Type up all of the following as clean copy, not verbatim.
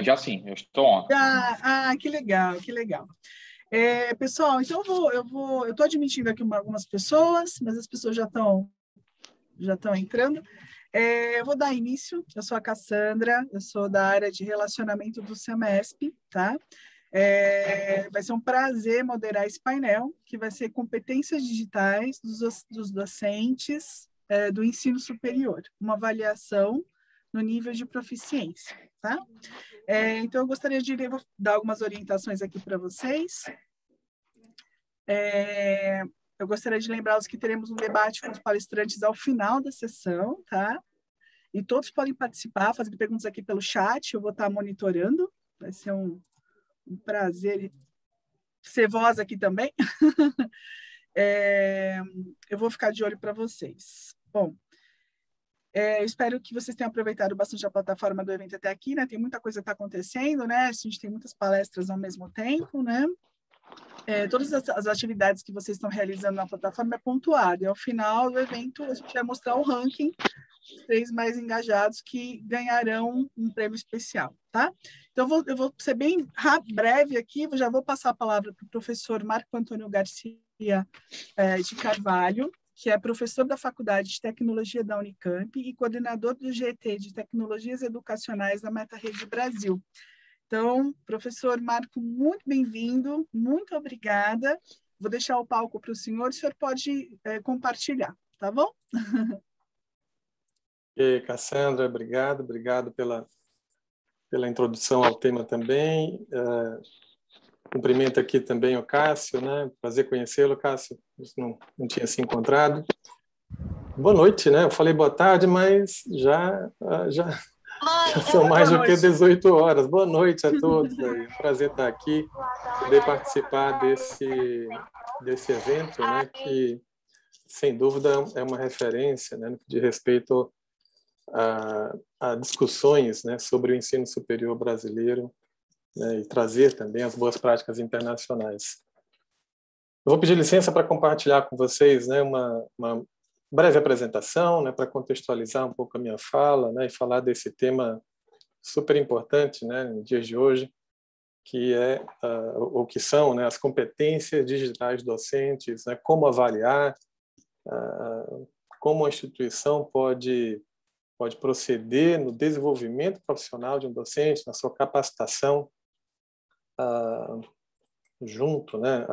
Já sim, eu estou on. Que legal, que legal. Pessoal, então eu estou admitindo aqui algumas pessoas, mas as pessoas já estão entrando. Eu vou dar início. Eu sou a Cassandra, eu sou da área de relacionamento do SEMESP, tá? Vai ser um prazer moderar esse painel, que vai ser competências digitais dos docentes do ensino superior, uma avaliação no nível de proficiência, tá? Então, eu gostaria de dar algumas orientações aqui para vocês. Eu gostaria de lembrá-los que teremos um debate com os palestrantes ao final da sessão, tá? E todos podem participar, fazendo perguntas aqui pelo chat, eu vou estar monitorando, vai ser um prazer ser voz aqui também. Eu vou ficar de olho para vocês. Bom, eu espero que vocês tenham aproveitado bastante a plataforma do evento até aqui, né? Tem muita coisa que está acontecendo, né? A gente tem muitas palestras ao mesmo tempo, né? Todas as atividades que vocês estão realizando na plataforma é pontuada. E ao final do evento, a gente vai mostrar o ranking dos 3 mais engajados que ganharão um prêmio especial, tá? Então, eu vou ser bem breve aqui, já vou passar a palavra para o professor Marco Antônio Garcia de Carvalho, que é professor da Faculdade de Tecnologia da Unicamp e coordenador do GT de Tecnologias Educacionais da MetaRede Brasil. Então, professor Marco, muito bem-vindo, muito obrigada. Vou deixar o palco para o senhor pode compartilhar, tá bom? Cassandra, obrigado pela introdução ao tema também. Cumprimento aqui também o Cássio, né? Prazer conhecê-lo, Cássio, não tinha se encontrado. Boa noite, né? Eu falei boa tarde, mas já são mais do que 18 horas. Boa noite a todos. É um prazer estar aqui, poder participar desse evento, né? Que, sem dúvida, é uma referência, né? No que diz respeito a discussões, né? Sobre o ensino superior brasileiro, né? E trazer também as boas práticas internacionais. Eu vou pedir licença para compartilhar com vocês, né? Uma breve apresentação, né, para contextualizar um pouco a minha fala, né, e falar desse tema super importante, né, nos dias de hoje, que é o que são, né, as competências digitais docentes, né, como avaliar, como a instituição pode proceder no desenvolvimento profissional de um docente, na sua capacitação junto, né,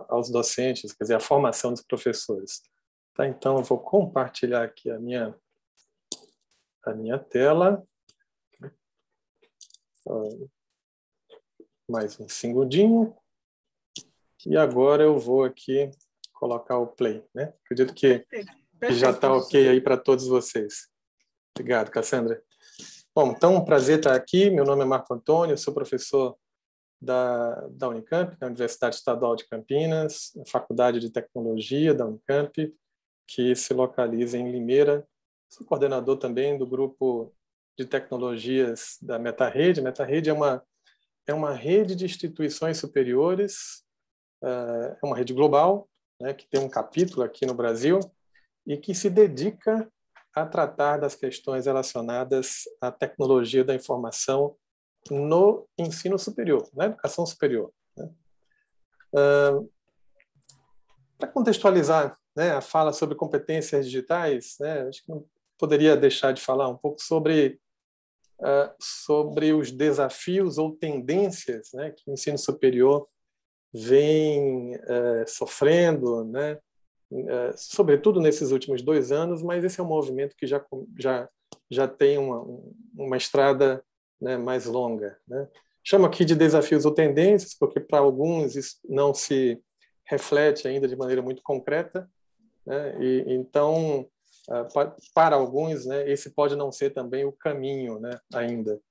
aos docentes, quer dizer, a formação dos professores. Tá, então, eu vou compartilhar aqui a minha tela. Mais um segundinho. E agora eu vou aqui colocar o play, né? Acredito que já está ok aí para todos vocês. Obrigado, Cassandra. Bom, então, um prazer estar aqui. Meu nome é Marco Antônio, eu sou professor da Unicamp, da Universidade Estadual de Campinas, Faculdade de Tecnologia da Unicamp, que se localiza em Limeira. Sou coordenador também do grupo de tecnologias da MetaRede. MetaRede é uma rede de instituições superiores, é uma rede global, né, que tem um capítulo aqui no Brasil e que se dedica a tratar das questões relacionadas à tecnologia da informação no ensino superior, na educação superior, né? Para contextualizar, né, a fala sobre competências digitais, né, acho que não poderia deixar de falar um pouco sobre os desafios ou tendências, né, que o ensino superior vem sofrendo, né, sobretudo nesses últimos 2 anos, mas esse é um movimento que já tem uma estrada, né, mais longa, né. Chamo aqui de desafios ou tendências, porque para alguns isso não se reflete ainda de maneira muito concreta, né? E então, para alguns, né, esse pode não ser também o caminho, né, ainda.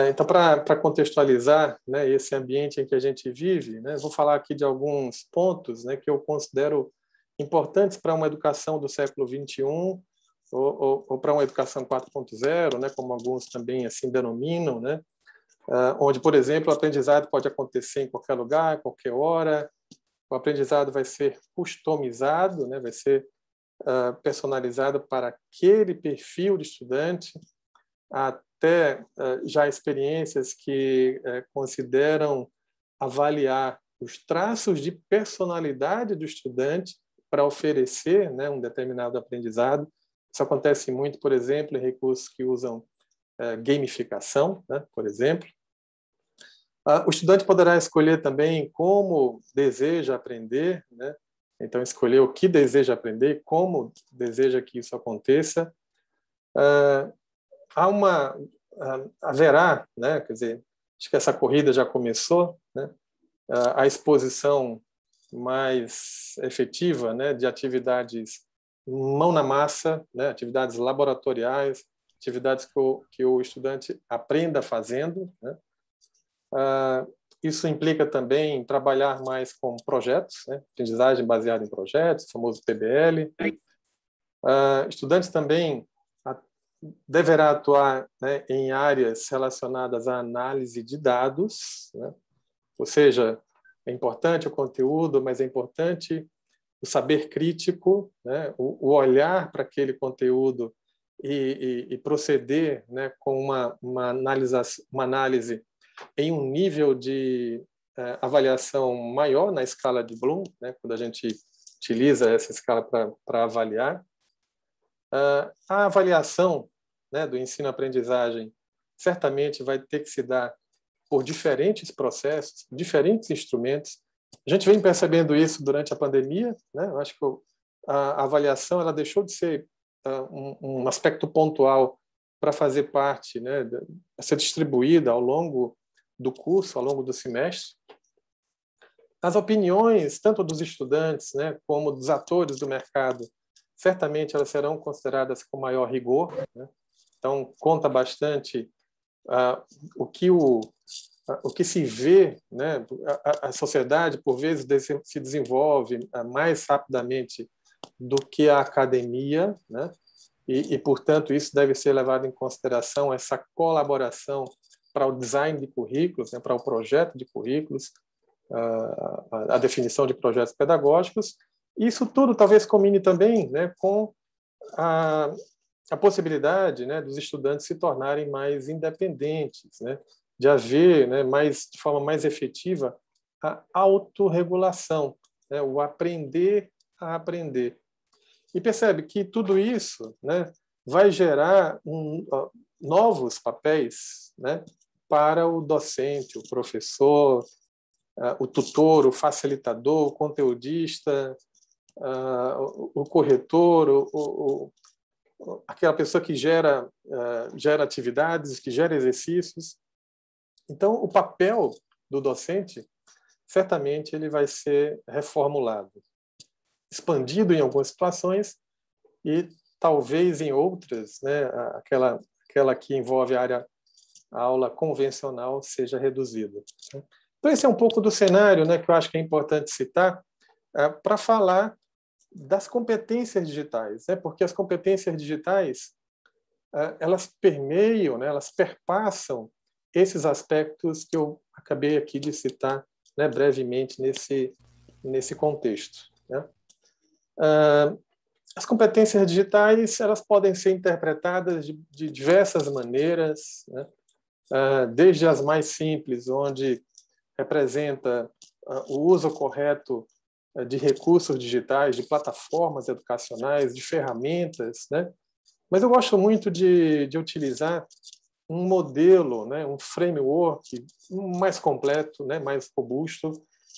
Então, para contextualizar, né, esse ambiente em que a gente vive, né, vou falar aqui de alguns pontos, né, que eu considero importantes para uma educação do século XXI ou para uma educação 4.0, né, como alguns também assim denominam, né, onde, por exemplo, o aprendizado pode acontecer em qualquer lugar, qualquer hora. O aprendizado vai ser customizado, né? Vai ser personalizado para aquele perfil de estudante. A até já experiências que consideram avaliar os traços de personalidade do estudante para oferecer, né, um determinado aprendizado. Isso acontece muito, por exemplo, em recursos que usam gamificação, né, por exemplo. O estudante poderá escolher também como deseja aprender, né? Então, escolher o que deseja aprender, como deseja que isso aconteça. Haverá, né? Quer dizer, acho que essa corrida já começou, né? A exposição mais efetiva, né, de atividades mão na massa, né, atividades laboratoriais, atividades que o estudante aprenda fazendo, né? Isso implica também trabalhar mais com projetos, né? Aprendizagem baseada em projetos, o famoso PBL. Estudantes também deverá atuar, né, em áreas relacionadas à análise de dados, né? Ou seja, é importante o conteúdo, mas é importante o saber crítico, né? O olhar para aquele conteúdo e proceder, né, com uma análise em um nível de avaliação maior na escala de Bloom, né, quando a gente utiliza essa escala para avaliar. A avaliação, né, do ensino-aprendizagem certamente vai ter que se dar por diferentes processos, diferentes instrumentos. A gente vem percebendo isso durante a pandemia, né? Eu acho que a avaliação ela deixou de ser um aspecto pontual para fazer parte, né, ser distribuída ao longo do curso, ao longo do semestre. As opiniões, tanto dos estudantes, né, como dos atores do mercado, certamente elas serão consideradas com maior rigor, né? Então, conta bastante o que se vê, né? A sociedade, por vezes, se desenvolve mais rapidamente do que a academia, né? E, portanto, isso deve ser levado em consideração, essa colaboração para o design de currículos, né? Para o projeto de currículos, a definição de projetos pedagógicos. Isso tudo talvez combine também, né, com a possibilidade, né, dos estudantes se tornarem mais independentes, né, de haver, né, de forma mais efetiva a autorregulação, né, o aprender a aprender. E percebe que tudo isso, né, vai gerar novos papéis, né, para o docente, o professor, o tutor, o facilitador, o conteudista, o corretor, aquela pessoa que gera atividades, que gera exercícios. Então, o papel do docente, certamente, ele vai ser reformulado, expandido em algumas situações e talvez em outras, né, aquela que envolve a aula convencional seja reduzida. Então, esse é um pouco do cenário, né, que eu acho que é importante citar para falar das competências digitais, né? Porque as competências digitais elas permeiam, né? Elas perpassam esses aspectos que eu acabei aqui de citar, né, brevemente nesse contexto, né? As competências digitais elas podem ser interpretadas de diversas maneiras, né? Desde as mais simples, onde representa o uso correto de recursos digitais, de plataformas educacionais, de ferramentas, né? Mas eu gosto muito de utilizar um modelo, né, um framework mais completo, né, mais robusto,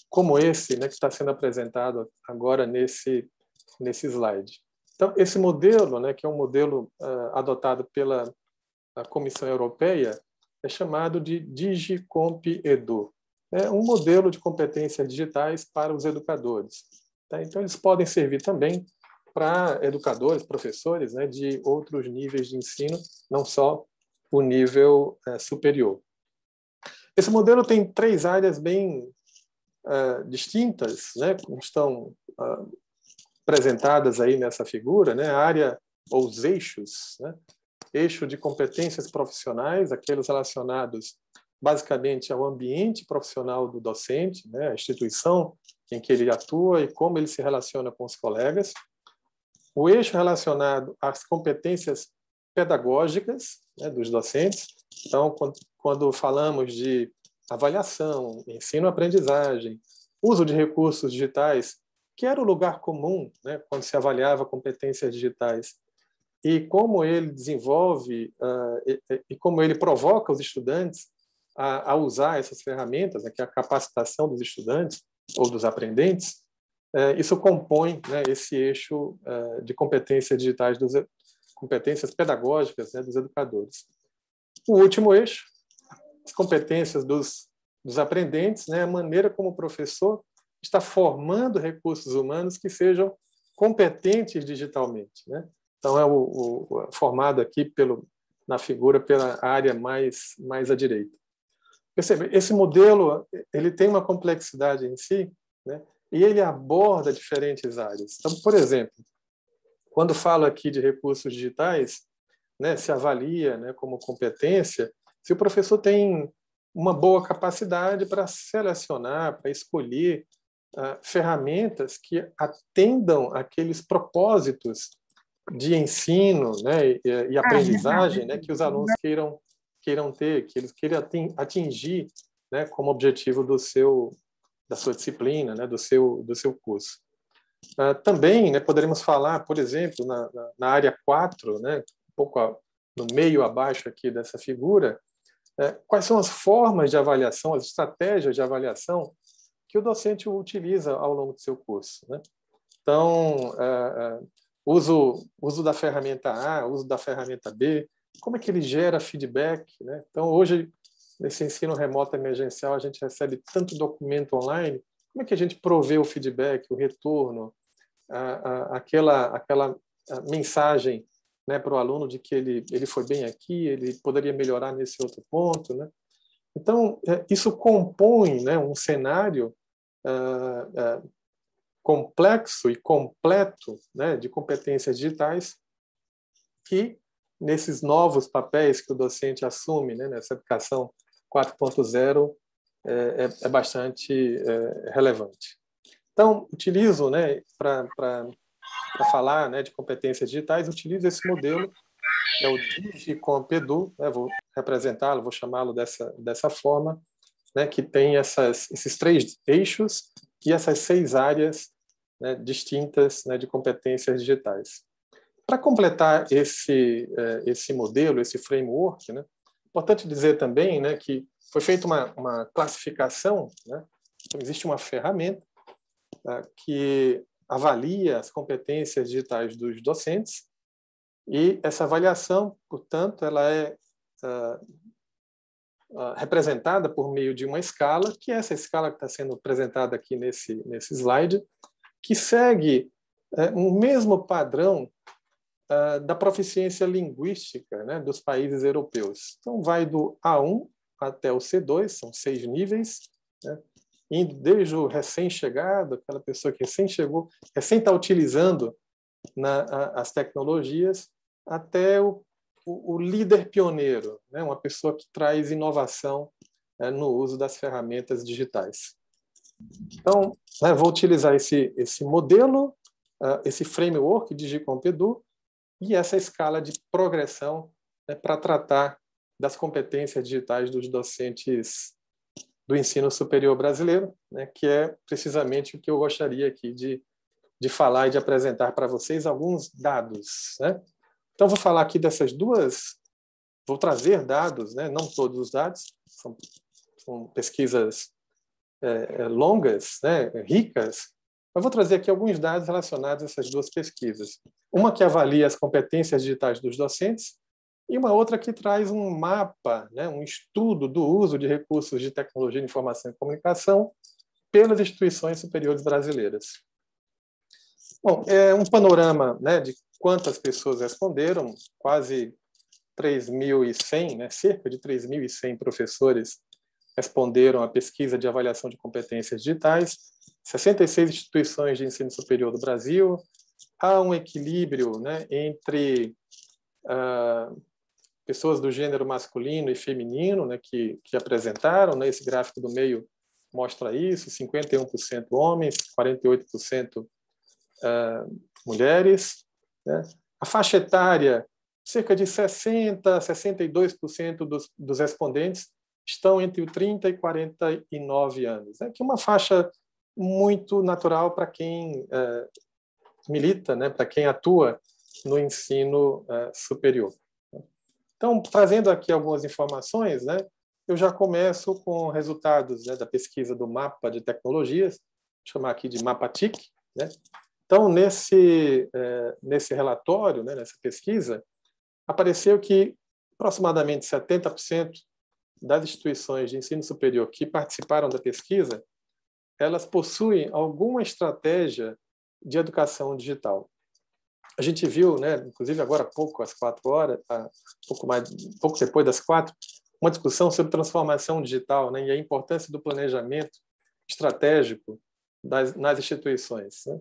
como esse, né, que está sendo apresentado agora nesse slide. Então, esse modelo, né, que é um modelo adotado pela Comissão Europeia, é chamado de DigiComp-Edu. É um modelo de competências digitais para os educadores. Tá? Então, eles podem servir também para educadores, professores, né, de outros níveis de ensino, não só o nível superior. Esse modelo tem 3 áreas bem distintas, né, como estão apresentadas aí nessa figura, né, a área ou os eixos, né, eixo de competências profissionais, aqueles relacionados basicamente ao ambiente profissional do docente, né, a instituição em que ele atua e como ele se relaciona com os colegas. O eixo relacionado às competências pedagógicas, né, dos docentes, Então, quando falamos de avaliação, ensino-aprendizagem, uso de recursos digitais, que era o lugar comum, né, quando se avaliava competências digitais, e como ele desenvolve e como ele provoca os estudantes a usar essas ferramentas, né, que é a capacitação dos estudantes ou dos aprendentes, isso compõe, né, esse eixo de competências digitais, competências pedagógicas, né, dos educadores. O último eixo, as competências dos aprendentes, né, a maneira como o professor está formando recursos humanos que sejam competentes digitalmente, né? Então, é formado aqui na figura pela área mais à direita. Percebe, esse modelo ele tem uma complexidade em si, né? E ele aborda diferentes áreas. Então, por exemplo, quando falo aqui de recursos digitais, né, se avalia, né, como competência se o professor tem uma boa capacidade para selecionar, para escolher ferramentas que atendam aqueles propósitos de ensino, né, e aprendizagem, né, que os alunos queiram ter, que eles queiram atingir, né, como objetivo da sua disciplina, né, do seu curso. Também, né, poderíamos falar, por exemplo, na área 4, né, um pouco no meio abaixo aqui dessa figura, quais são as formas de avaliação, as estratégias de avaliação que o docente utiliza ao longo do seu curso, né? Então, uso da ferramenta A, uso da ferramenta B, como é que ele gera feedback, né? Então, hoje, nesse ensino remoto emergencial, a gente recebe tanto documento online, como é que a gente provê o feedback, o retorno, aquela mensagem, né, para o aluno de que ele foi bem aqui, ele poderia melhorar nesse outro ponto, né? Então, isso compõe, né, um cenário complexo e completo, né, de competências digitais que, nesses novos papéis que o docente assume, né, nessa educação 4.0, é bastante relevante. Então, utilizo, né, para falar, né, de competências digitais, utilizo esse modelo, que é o DigiComp-Edu, né, vou representá-lo, vou chamá-lo dessa forma, né, que tem esses 3 eixos e essas 6 áreas, né, distintas, né, de competências digitais. Para completar esse modelo, esse framework, né, importante dizer também, né, que foi feita uma classificação, né, então existe uma ferramenta que avalia as competências digitais dos docentes e essa avaliação, portanto, ela é representada por meio de uma escala, que é essa escala que está sendo apresentada aqui nesse slide, que segue o mesmo padrão da proficiência linguística, né, dos países europeus. Então, vai do A1 até o C2, são 6 níveis, né, indo desde o recém-chegado, aquela pessoa que recém chegou, recém está utilizando as tecnologias, até o líder pioneiro, né, uma pessoa que traz inovação no uso das ferramentas digitais. Então, né, vou utilizar esse modelo, esse framework de DigiComp-Edu e essa escala de progressão, né, para tratar das competências digitais dos docentes do ensino superior brasileiro, né, que é precisamente o que eu gostaria aqui de falar e de apresentar para vocês alguns dados, né? Então, vou falar aqui dessas vou trazer dados, né? Não todos os dados, são pesquisas longas, né? Ricas, mas vou trazer aqui alguns dados relacionados a essas 2 pesquisas. Uma que avalia as competências digitais dos docentes e uma outra que traz um mapa, né? Um estudo do uso de recursos de tecnologia de informação e comunicação pelas instituições superiores brasileiras. Bom, é um panorama, né, de quantas pessoas responderam, quase 3.100, né, cerca de 3.100 professores responderam à pesquisa de avaliação de competências digitais, 66 instituições de ensino superior do Brasil. Há um equilíbrio, né, entre pessoas do gênero masculino e feminino, né, que apresentaram, né, esse gráfico do meio mostra isso, 51% homens, 48% mulheres, né? A faixa etária cerca de 60% a 62% dos respondentes estão entre os 30 e 49 anos, né? Que é uma faixa muito natural para quem milita, né? Para quem atua no ensino superior. Então, trazendo aqui algumas informações, né? Eu já começo com resultados, né, da pesquisa do mapa de tecnologias, vou chamar aqui de MapaTIC, né? Então, nesse relatório, né, nessa pesquisa, apareceu que aproximadamente 70% das instituições de ensino superior que participaram da pesquisa, elas possuem alguma estratégia de educação digital. A gente viu, né, inclusive agora há pouco, às 4 horas, pouco depois das 4, uma discussão sobre transformação digital, né, e a importância do planejamento estratégico nas instituições, né?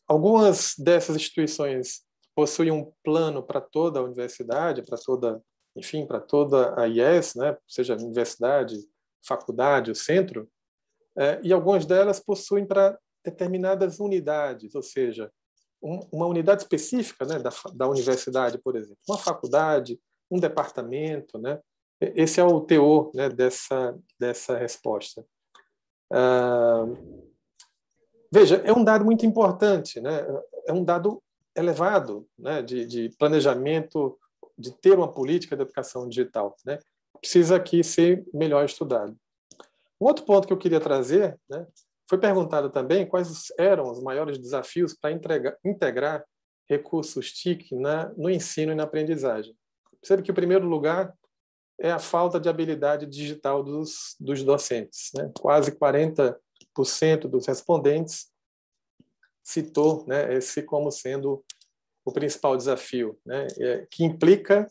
Algumas dessas instituições possuem um plano para toda a universidade, para toda a IES, né, seja universidade, faculdade, o centro, e algumas delas possuem para determinadas unidades, ou seja, uma unidade específica, né, da universidade, por exemplo, uma faculdade, um departamento, né? Esse é o teor, né, dessa resposta. Veja, é um dado muito importante, né? É um dado elevado, né, de planejamento, de ter uma política de educação digital, né? Precisa aqui ser melhor estudado. Um outro ponto que eu queria trazer, né, foi perguntado também quais eram os maiores desafios para integrar recursos TIC no ensino e na aprendizagem. Percebe que o primeiro lugar é a falta de habilidade digital dos docentes, né? Quase 40% dos respondentes citou, né, esse como sendo o principal desafio, né, que implica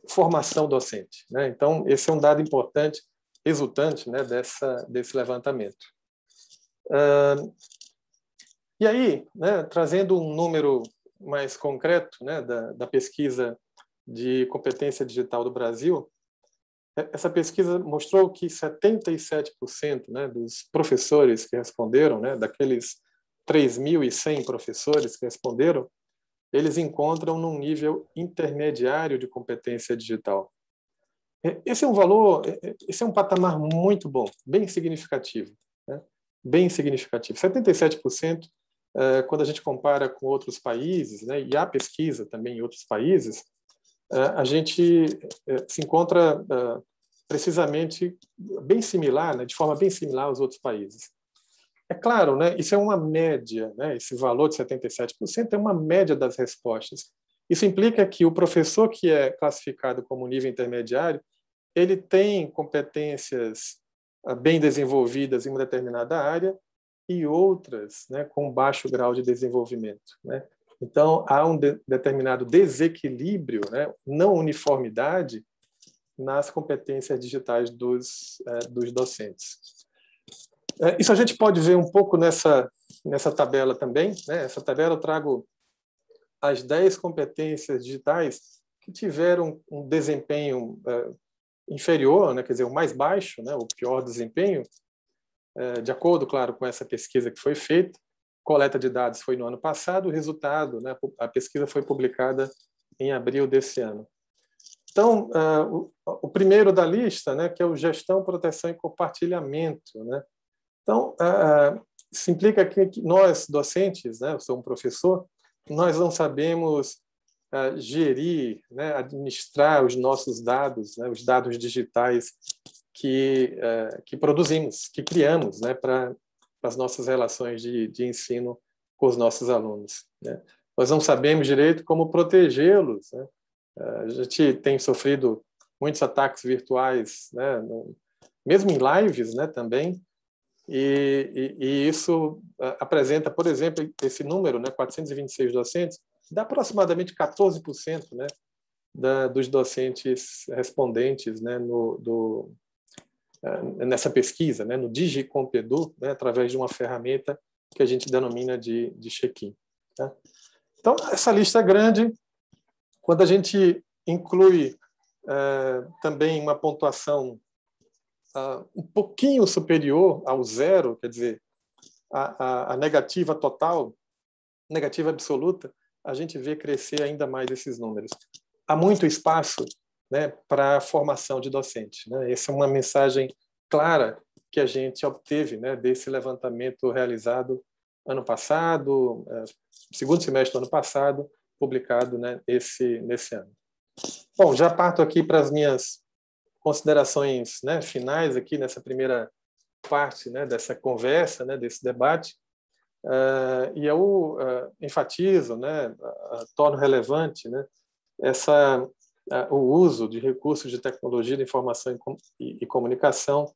formação docente, né? Então, esse é um dado importante, resultante, né, desse levantamento. E aí, né, trazendo um número mais concreto, né, da pesquisa de competência digital do Brasil, essa pesquisa mostrou que 77%, né, dos professores que responderam, né, daqueles 3.100 professores que responderam, eles encontram num nível intermediário de competência digital. Esse é um valor, esse é um patamar muito bom, bem significativo, né? Bem significativo. 77%, quando a gente compara com outros países, né, e há pesquisa também em outros países, a gente se encontra precisamente bem similar, né, de forma bem similar aos outros países. É claro, né, isso é uma média, né, esse valor de 77% é uma média das respostas. Isso implica que o professor que é classificado como nível intermediário, ele tem competências bem desenvolvidas em uma determinada área e outras, né, com baixo grau de desenvolvimento, né? Então, há um determinado desequilíbrio, né, não uniformidade nas competências digitais dos docentes. Isso a gente pode ver um pouco nessa tabela também, né? Essa tabela eu trago as 10 competências digitais que tiveram um desempenho inferior, né? Quer dizer, o mais baixo, né? O pior desempenho, de acordo, claro, com essa pesquisa que foi feita. Coleta de dados foi no ano passado, o resultado, né? A pesquisa foi publicada em abril desse ano. Então, o primeiro da lista, né? Que é o gestão, proteção e compartilhamento, né? Então, isso implica que nós, docentes, né, eu sou um professor, nós não sabemos gerir, né, administrar os nossos dados, né, os dados digitais que produzimos, que criamos, né, para as nossas relações de ensino com os nossos alunos, né? Nós não sabemos direito como protegê-los, né? A gente tem sofrido muitos ataques virtuais, né, mesmo em lives, né, também. E isso apresenta, por exemplo, esse número, né, 426 docentes, dá aproximadamente 14%, né, dos docentes respondentes, né, nessa pesquisa, né, no DigiCompedu, né, através de uma ferramenta que a gente denomina de check-in. Tá? Então, essa lista é grande. Quando a gente inclui também uma pontuação um pouquinho superior ao zero, quer dizer, a negativa total, negativa absoluta, a gente vê crescer ainda mais esses números. Há muito espaço, né, para a formação de docente, né? Essa é uma mensagem clara que a gente obteve, né, desse levantamento realizado ano passado, segundo semestre do ano passado, publicado, né, nesse ano. Bom, já parto aqui para as minhas considerações, né, finais aqui nessa primeira parte, né, dessa conversa, né, desse debate, e eu enfatizo, né, torno relevante, né, o uso de recursos de tecnologia de informação e comunicação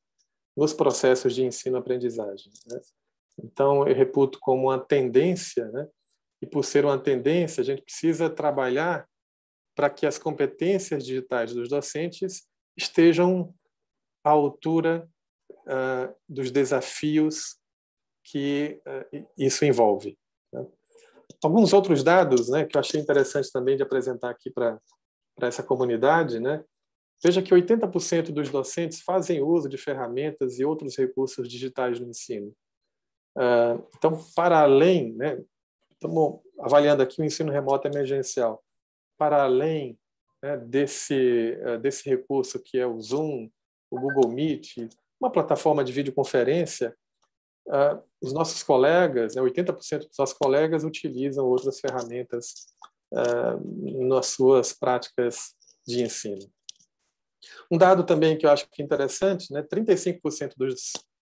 nos processos de ensino-aprendizagem, né? Então, eu reputo como uma tendência, né? E por ser uma tendência, a gente precisa trabalhar para que as competências digitais dos docentes estejam à altura dos desafios que isso envolve, né? Alguns outros dados, né, que eu achei interessante também de apresentar aqui para essa comunidade, né? Veja que 80% dos docentes fazem uso de ferramentas e outros recursos digitais no ensino. Então, para além, né, estamos avaliando aqui o ensino remoto emergencial, para além, né, desse recurso que é o Zoom, o Google Meet, uma plataforma de videoconferência, os nossos colegas, né, 80% dos nossos colegas utilizam outras ferramentas nas suas práticas de ensino. Um dado também que eu acho que é interessante, né, 35%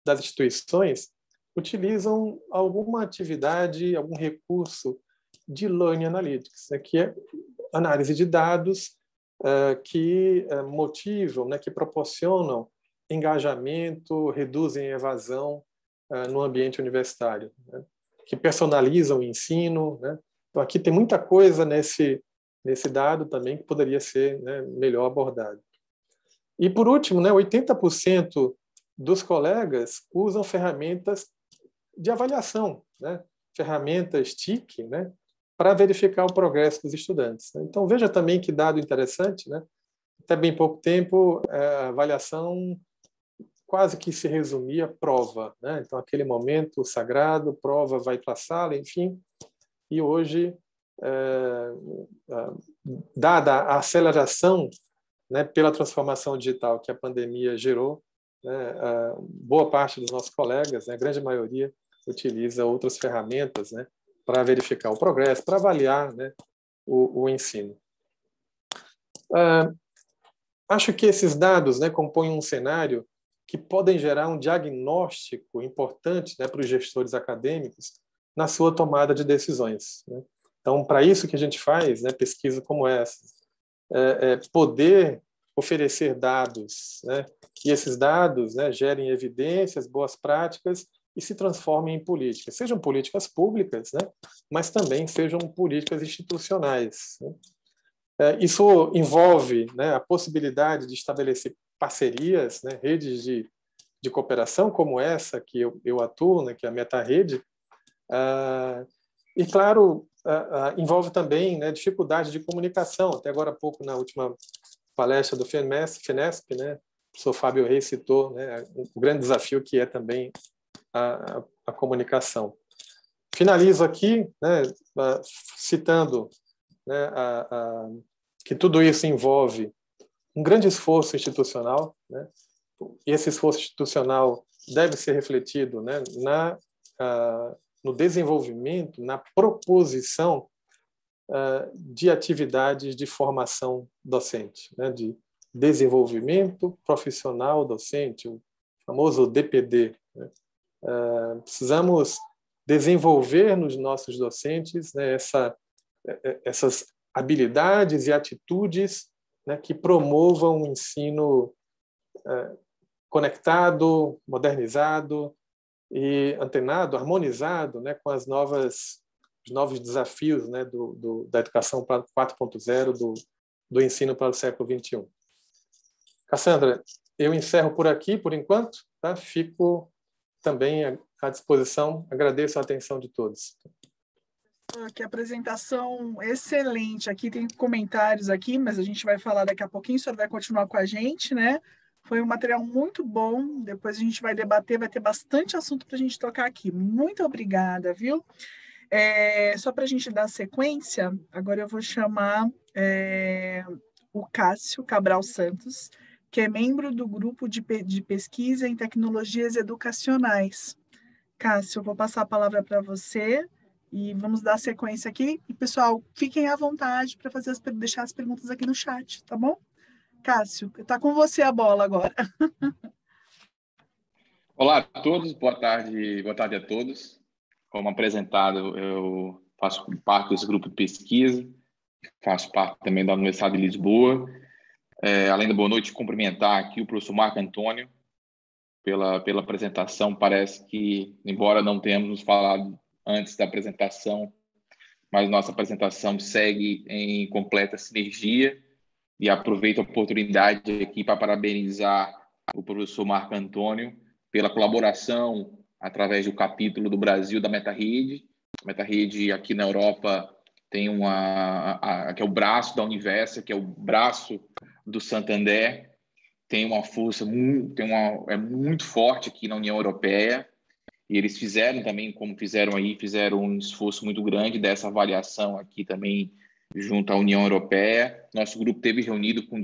das instituições utilizam alguma atividade, algum recurso de Learning Analytics, né, que é análise de dados que motivam, né, que proporcionam engajamento, reduzem evasão no ambiente universitário, né, que personalizam o ensino, né. Então, aqui tem muita coisa nesse dado também que poderia ser, né, melhor abordado. E, por último, né, 80% dos colegas usam ferramentas de avaliação, né, ferramentas TIC, né, para verificar o progresso dos estudantes. Então, veja também que dado interessante, né, até bem pouco tempo, a avaliação quase que se resumia à prova, né? Então, aquele momento sagrado, prova, vai para a sala, enfim. E hoje, dada a aceleração, né, pela transformação digital que a pandemia gerou, né, boa parte dos nossos colegas, né, a grande maioria, utiliza outras ferramentas, né, para verificar o progresso, para avaliar, né, o ensino. Acho que esses dados, né, compõem um cenário que podem gerar um diagnóstico importante, né, para os gestores acadêmicos na sua tomada de decisões, né? Então, para isso que a gente faz, né, pesquisa como essa, poder oferecer dados, né, e esses dados, né, gerem evidências, boas práticas e se transformem em políticas, sejam políticas públicas, né, mas também sejam políticas institucionais, né. Isso envolve, né, a possibilidade de estabelecer parcerias, né, redes de cooperação como essa que eu atuo, né, que é a MetaRede, e, claro, envolve também, né, dificuldade de comunicação. Até agora há pouco, na última palestra do FENESP, né, o professor Fábio Reis citou, né, o grande desafio que é também a comunicação. Finalizo aqui, né, citando, né, que tudo isso envolve um grande esforço institucional, né, e esse esforço institucional deve ser refletido, né, no desenvolvimento, na proposição de atividades de formação docente, né, de desenvolvimento profissional docente, o famoso DPD, né. Precisamos desenvolver nos nossos docentes, né, essas habilidades e atitudes, né, que promovam um ensino conectado, modernizado e antenado, harmonizado, né, com os novos desafios, né, da educação 4.0, do ensino para o século XXI. Cassandra, eu encerro por aqui, por enquanto, tá? Fico também à disposição, agradeço a atenção de todos. Que apresentação excelente. Aqui tem comentários aqui, mas a gente vai falar daqui a pouquinho, o senhor vai continuar com a gente, né? Foi um material muito bom, depois a gente vai debater, vai ter bastante assunto para a gente tocar aqui. Muito obrigada, viu? Só para a gente dar sequência, agora eu vou chamar o Cássio Cabral Santos, que é membro do grupo de pesquisa em tecnologias educacionais. Cássio, eu vou passar a palavra para você e vamos dar sequência aqui. E, pessoal, fiquem à vontade para deixar as perguntas aqui no chat, tá bom? Cássio, está com você a bola agora. Olá a todos, boa tarde a todos. Como apresentado, eu faço parte desse grupo de pesquisa, faço parte também da Universidade de Lisboa. Além da boa noite, cumprimentar aqui o professor Marco Antônio pela apresentação. Parece que, embora não tenhamos nos falado antes da apresentação, mas nossa apresentação segue em completa sinergia, e aproveito a oportunidade aqui para parabenizar o professor Marco Antônio pela colaboração através do capítulo do Brasil da MetaRede. A MetaRede aqui na Europa tem que é o braço da Universa, que é o braço do Santander, tem uma força é muito forte aqui na União Europeia, e eles fizeram também, como fizeram um esforço muito grande dessa avaliação aqui também junto à União Europeia. Nosso grupo teve reunido com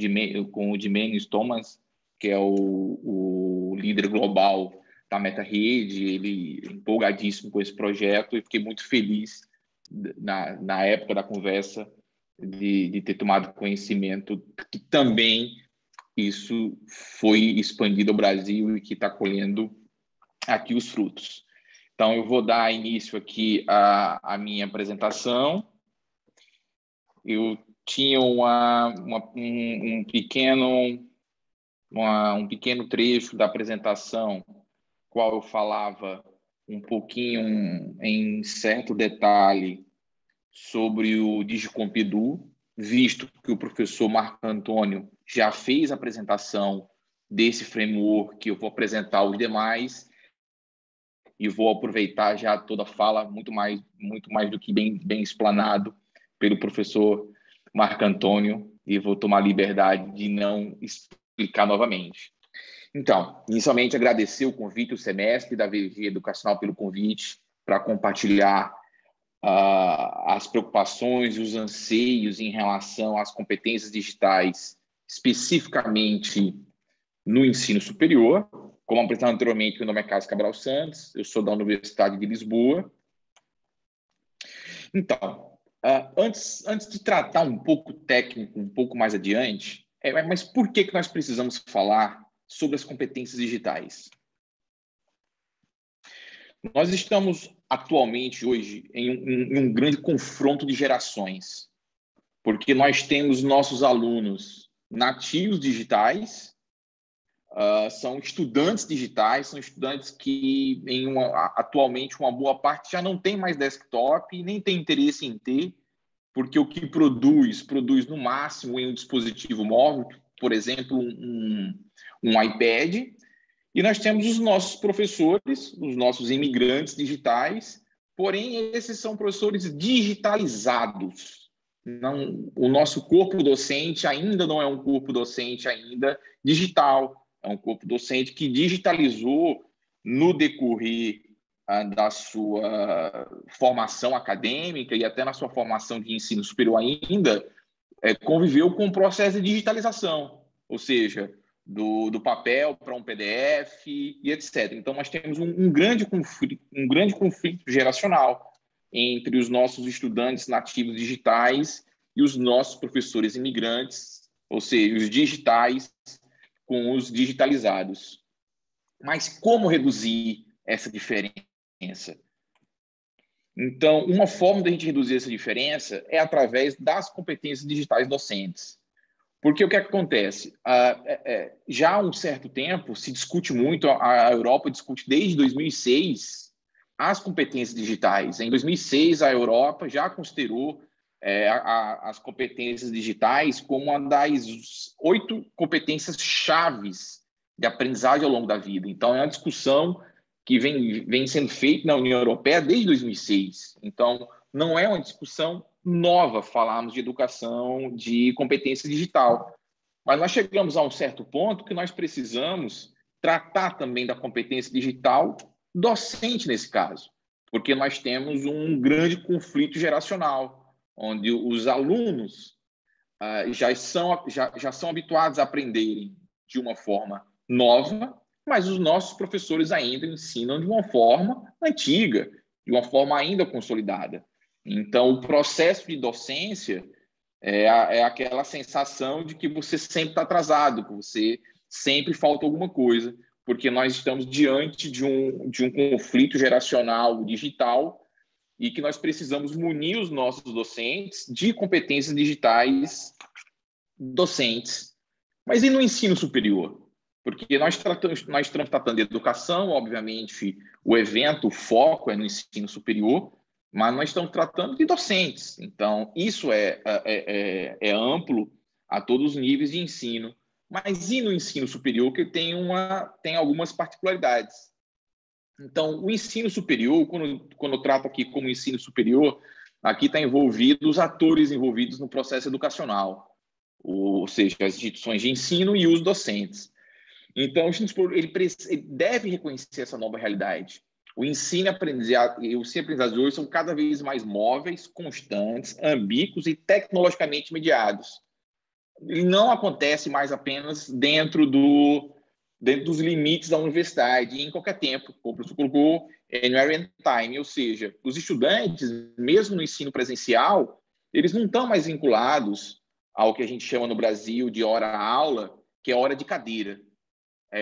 o Jimenez Thomas, que é o líder global da MetaRede, ele é empolgadíssimo com esse projeto, e fiquei muito feliz na época da conversa de ter tomado conhecimento que também isso foi expandido ao Brasil e que está colhendo aqui os frutos. Então, eu vou dar início aqui à minha apresentação. Eu tinha um pequeno trecho da apresentação, qual eu falava um pouquinho em certo detalhe sobre o Digicompeduu, visto que o professor Marco Antônio já fez a apresentação desse framework, que eu vou apresentar os demais, e vou aproveitar já toda a fala, muito mais do que bem explanado pelo professor Marco Antônio, e vou tomar a liberdade de não explicar novamente. Então, inicialmente, agradecer o convite, o semestre da VG Educacional pelo convite para compartilhar as preocupações e os anseios em relação às competências digitais, especificamente no ensino superior. Como apresentado anteriormente, meu nome é Cássio Cabral Santos, eu sou da Universidade de Lisboa. Então, antes de tratar um pouco técnico, um pouco mais adiante, mas por que nós precisamos falar sobre as competências digitais? Nós estamos atualmente, hoje, em um grande confronto de gerações, porque nós temos nossos alunos nativos digitais, são estudantes digitais, são estudantes que atualmente uma boa parte já não tem mais desktop e nem tem interesse em ter, porque o que produz no máximo em um dispositivo móvel, por exemplo, um iPad. E nós temos os nossos professores, os nossos imigrantes digitais, porém esses são professores digitalizados. O nosso corpo docente ainda não é um corpo docente ainda digital, é um corpo docente que digitalizou no decorrer da sua formação acadêmica e até na sua formação de ensino superior ainda, conviveu com o processo de digitalização, ou seja, do papel para um PDF e etc. Então, nós temos um grande conflito geracional entre os nossos estudantes nativos digitais e os nossos professores imigrantes, ou seja, os digitais com os digitalizados. Mas como reduzir essa diferença? Então, uma forma de a gente reduzir essa diferença é através das competências digitais docentes. Porque o que acontece? Já há um certo tempo se discute muito, a Europa discute desde 2006 as competências digitais. Em 2006, a Europa já considerou as competências digitais como uma das 8 competências chaves de aprendizagem ao longo da vida. Então, é uma discussão que vem sendo feita na União Europeia desde 2006. Então, não é uma discussão nova falarmos de educação de competência digital. Mas nós chegamos a um certo ponto que nós precisamos tratar também da competência digital docente nesse caso. porque nós temos um grande conflito geracional, onde os alunos já são habituados a aprenderem de uma forma nova, mas os nossos professores ainda ensinam de uma forma antiga, de uma forma ainda consolidada. Então, o processo de docência é aquela sensação de que você sempre está atrasado, que você sempre falta alguma coisa, porque nós estamos diante de um conflito geracional digital e que nós precisamos munir os nossos docentes de competências digitais docentes. Mas e no ensino superior? Porque nós estamos tratando de educação, obviamente, o evento, o foco é no ensino superior, mas nós estamos tratando de docentes. Então, isso é amplo a todos os níveis de ensino. Mas e no ensino superior, que tem algumas particularidades. Então, o ensino superior, quando eu trato aqui como ensino superior, aqui está envolvido os atores envolvidos no processo educacional, ou seja, as instituições de ensino e os docentes. Então, o ensino superior ele deve reconhecer essa nova realidade. O ensino e o ensino-aprendizagem hoje são cada vez mais móveis, constantes, ambíguos e tecnologicamente mediados. Ele não acontece mais apenas dentro dos limites da universidade, e em qualquer tempo, como o professor colocou, anywhere and time, ou seja, os estudantes, mesmo no ensino presencial, eles não estão mais vinculados ao que a gente chama no Brasil de hora-aula, que é hora de cadeira.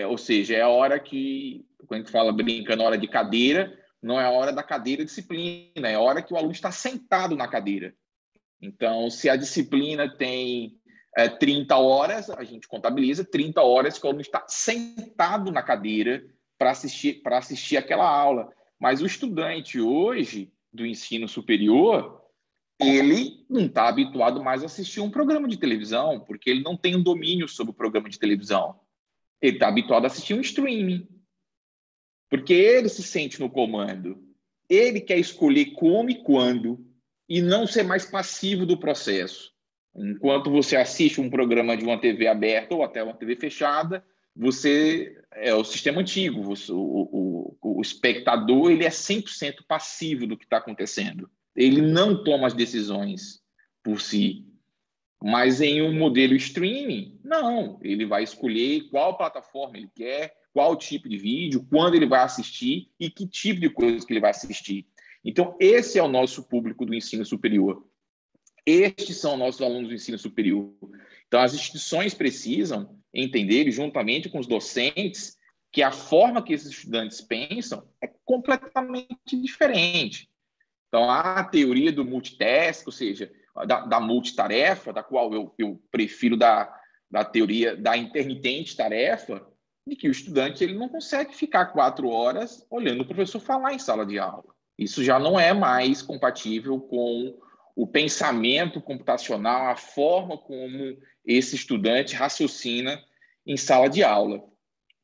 Ou seja, é a hora que, quando a gente fala brincando, hora de cadeira, não é a hora da cadeira disciplina, é a hora que o aluno está sentado na cadeira. Então, se a disciplina tem 30 horas, a gente contabiliza 30 horas que o aluno está sentado na cadeira para assistir aquela aula. Mas o estudante hoje do ensino superior, ele não está habituado mais a assistir um programa de televisão, porque ele não tem um domínio sobre o programa de televisão. Ele está habituado a assistir um streaming, porque ele se sente no comando. Ele quer escolher como e quando, e não ser mais passivo do processo. Enquanto você assiste um programa de uma TV aberta ou até uma TV fechada, você é o sistema antigo. O espectador ele é 100% passivo do que está acontecendo. Ele não toma as decisões por si. Mas em um modelo streaming, não. Ele vai escolher qual plataforma ele quer, qual tipo de vídeo, quando ele vai assistir e que tipo de coisa que ele vai assistir. Então, esse é o nosso público do ensino superior. Estes são nossos alunos do ensino superior. Então, as instituições precisam entender, juntamente com os docentes, que a forma que esses estudantes pensam é completamente diferente. Então, há a teoria do multitask, ou seja, da multitarefa, da qual eu prefiro da teoria da intermitente tarefa, de que o estudante ele não consegue ficar 4 horas olhando o professor falar em sala de aula. Isso já não é mais compatível com o pensamento computacional, a forma como esse estudante raciocina em sala de aula.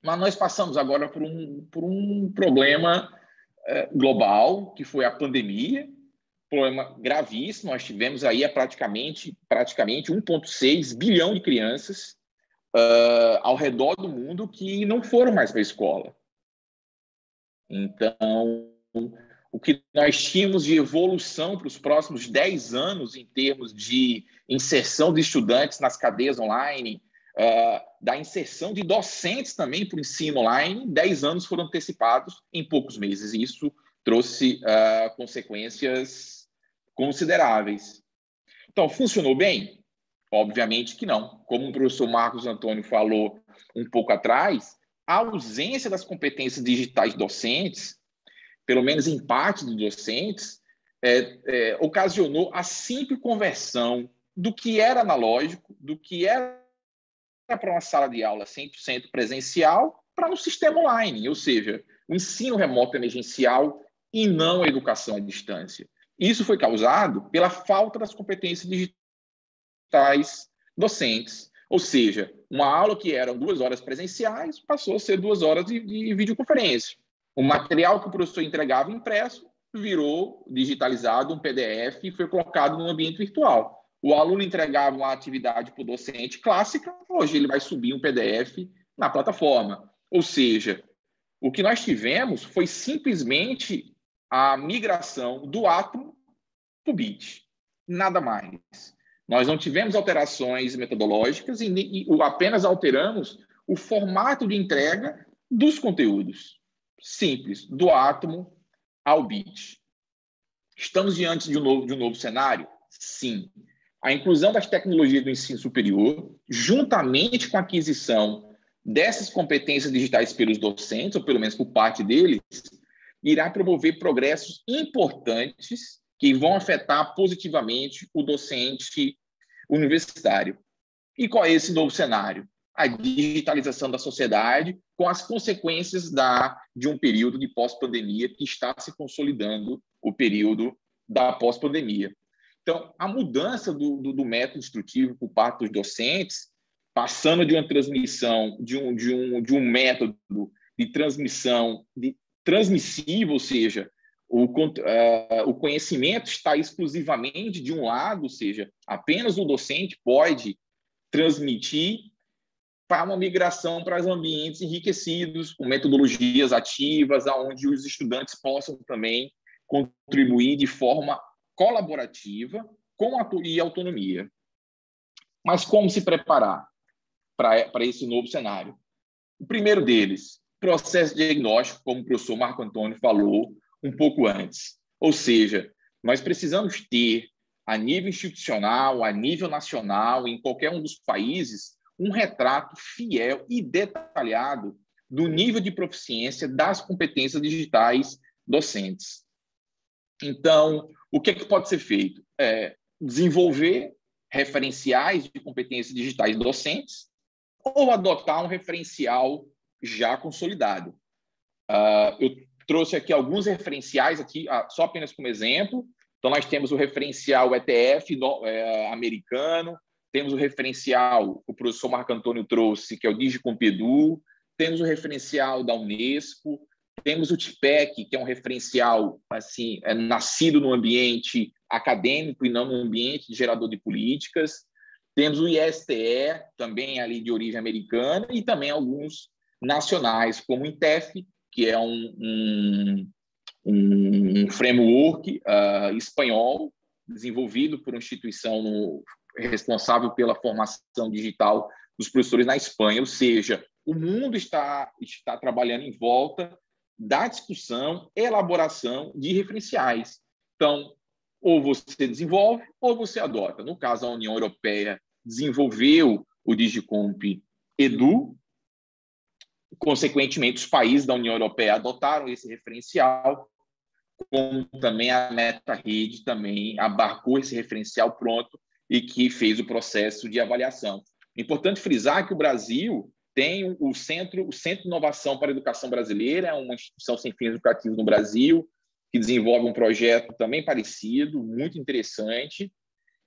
Mas nós passamos agora por um problema global, que foi a pandemia, problema gravíssimo. Nós tivemos aí praticamente 1,6 bilhão de crianças ao redor do mundo que não foram mais para a escola. Então, o que nós tínhamos de evolução para os próximos 10 anos em termos de inserção de estudantes nas cadeias online, da inserção de docentes também para o ensino online, 10 anos foram antecipados em poucos meses. E isso trouxe consequências consideráveis. Então, funcionou bem? Obviamente que não. Como o professor Marcos Antônio falou um pouco atrás, a ausência das competências digitais docentes, pelo menos em parte dos docentes, ocasionou a simples conversão do que era analógico, do que era para uma sala de aula 100% presencial, para um sistema online, ou seja, o ensino remoto emergencial e não a educação à distância. Isso foi causado pela falta das competências digitais docentes, ou seja, uma aula que eram 2 horas presenciais passou a ser 2 horas de videoconferência. O material que o professor entregava impresso virou digitalizado, um PDF, e foi colocado no ambiente virtual. O aluno entregava uma atividade para o docente clássica, hoje ele vai subir um PDF na plataforma. Ou seja, o que nós tivemos foi simplesmente a migração do átomo para o bit. Nada mais. Nós não tivemos alterações metodológicas e apenas alteramos o formato de entrega dos conteúdos. Simples, do átomo ao bit. Estamos diante de um novo cenário? Sim. A inclusão das tecnologias do ensino superior, juntamente com a aquisição dessas competências digitais pelos docentes, ou pelo menos por parte deles, irá promover progressos importantes que vão afetar positivamente o docente universitário. E qual é esse novo cenário? A digitalização da sociedade, com as consequências de um período de pós-pandemia que está se consolidando, o período da pós-pandemia. Então, a mudança do método instrutivo por parte dos docentes, passando de uma transmissão, de um método de transmissão transmissível, ou seja, o conhecimento está exclusivamente de um lado, ou seja, apenas o docente pode transmitir, para uma migração para os ambientes enriquecidos, com metodologias ativas, onde os estudantes possam também contribuir de forma colaborativa e autonomia. Mas como se preparar para esse novo cenário? O primeiro deles, processo diagnóstico, como o professor Marco Antônio falou um pouco antes. Ou seja, nós precisamos ter, a nível institucional, a nível nacional, em qualquer um dos países, um retrato fiel e detalhado do nível de proficiência das competências digitais docentes. Então, o que pode ser feito? Desenvolver referenciais de competências digitais docentes ou adotar um referencial já consolidado. Eu trouxe aqui alguns referenciais, aqui, só apenas como exemplo. Então, nós temos o referencial ETF americano, temos o referencial que o professor Marco Antônio trouxe, que é o DigiCompedu, temos o referencial da Unesco, temos o TPEC, que é um referencial assim, nascido no ambiente acadêmico e não no ambiente de gerador de políticas, temos o ISTE, também ali de origem americana, e também alguns nacionais, como o INTEF, que é um framework espanhol, desenvolvido por uma instituição responsável pela formação digital dos professores na Espanha. Ou seja, o mundo está trabalhando em volta da discussão e elaboração de referenciais. Então, ou você desenvolve ou você adota. No caso, a União Europeia desenvolveu o DigiComp Edu, consequentemente, os países da União Europeia adotaram esse referencial, como também a MetaRede também abarcou esse referencial pronto e que fez o processo de avaliação. É importante frisar que o Brasil tem o Centro de Inovação para a Educação Brasileira, é uma instituição sem fins lucrativos no Brasil, que desenvolve um projeto também parecido, muito interessante,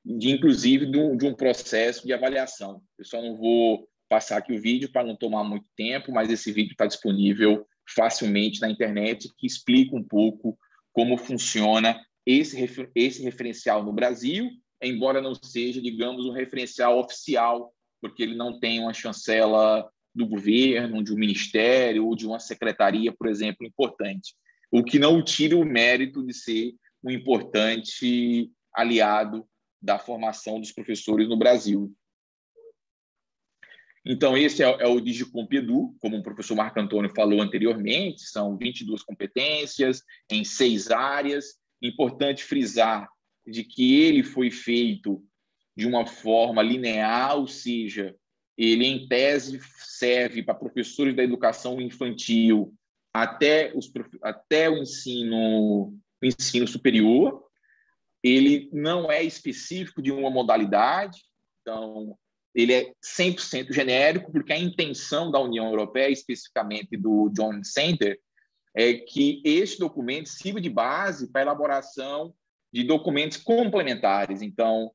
inclusive de um processo de avaliação. Eu só não vou passar aqui o vídeo para não tomar muito tempo, mas esse vídeo está disponível facilmente na internet, que explica um pouco como funciona esse referencial no Brasil, embora não seja, digamos, um referencial oficial, porque ele não tem uma chancela do governo, de um ministério ou de uma secretaria, por exemplo, importante, o que não tira o mérito de ser um importante aliado da formação dos professores no Brasil. Então, esse é o DigiComp Edu, como o professor Marco Antônio falou anteriormente, são 22 competências em 6 áreas. Importante frisar de que ele foi feito de uma forma linear, ou seja, ele, em tese, serve para professores da educação infantil até o ensino superior. Ele não é específico de uma modalidade, então, ele é 100% genérico, porque a intenção da União Europeia, especificamente do John Center, é que este documento sirva de base para a elaboração de documentos complementares. Então,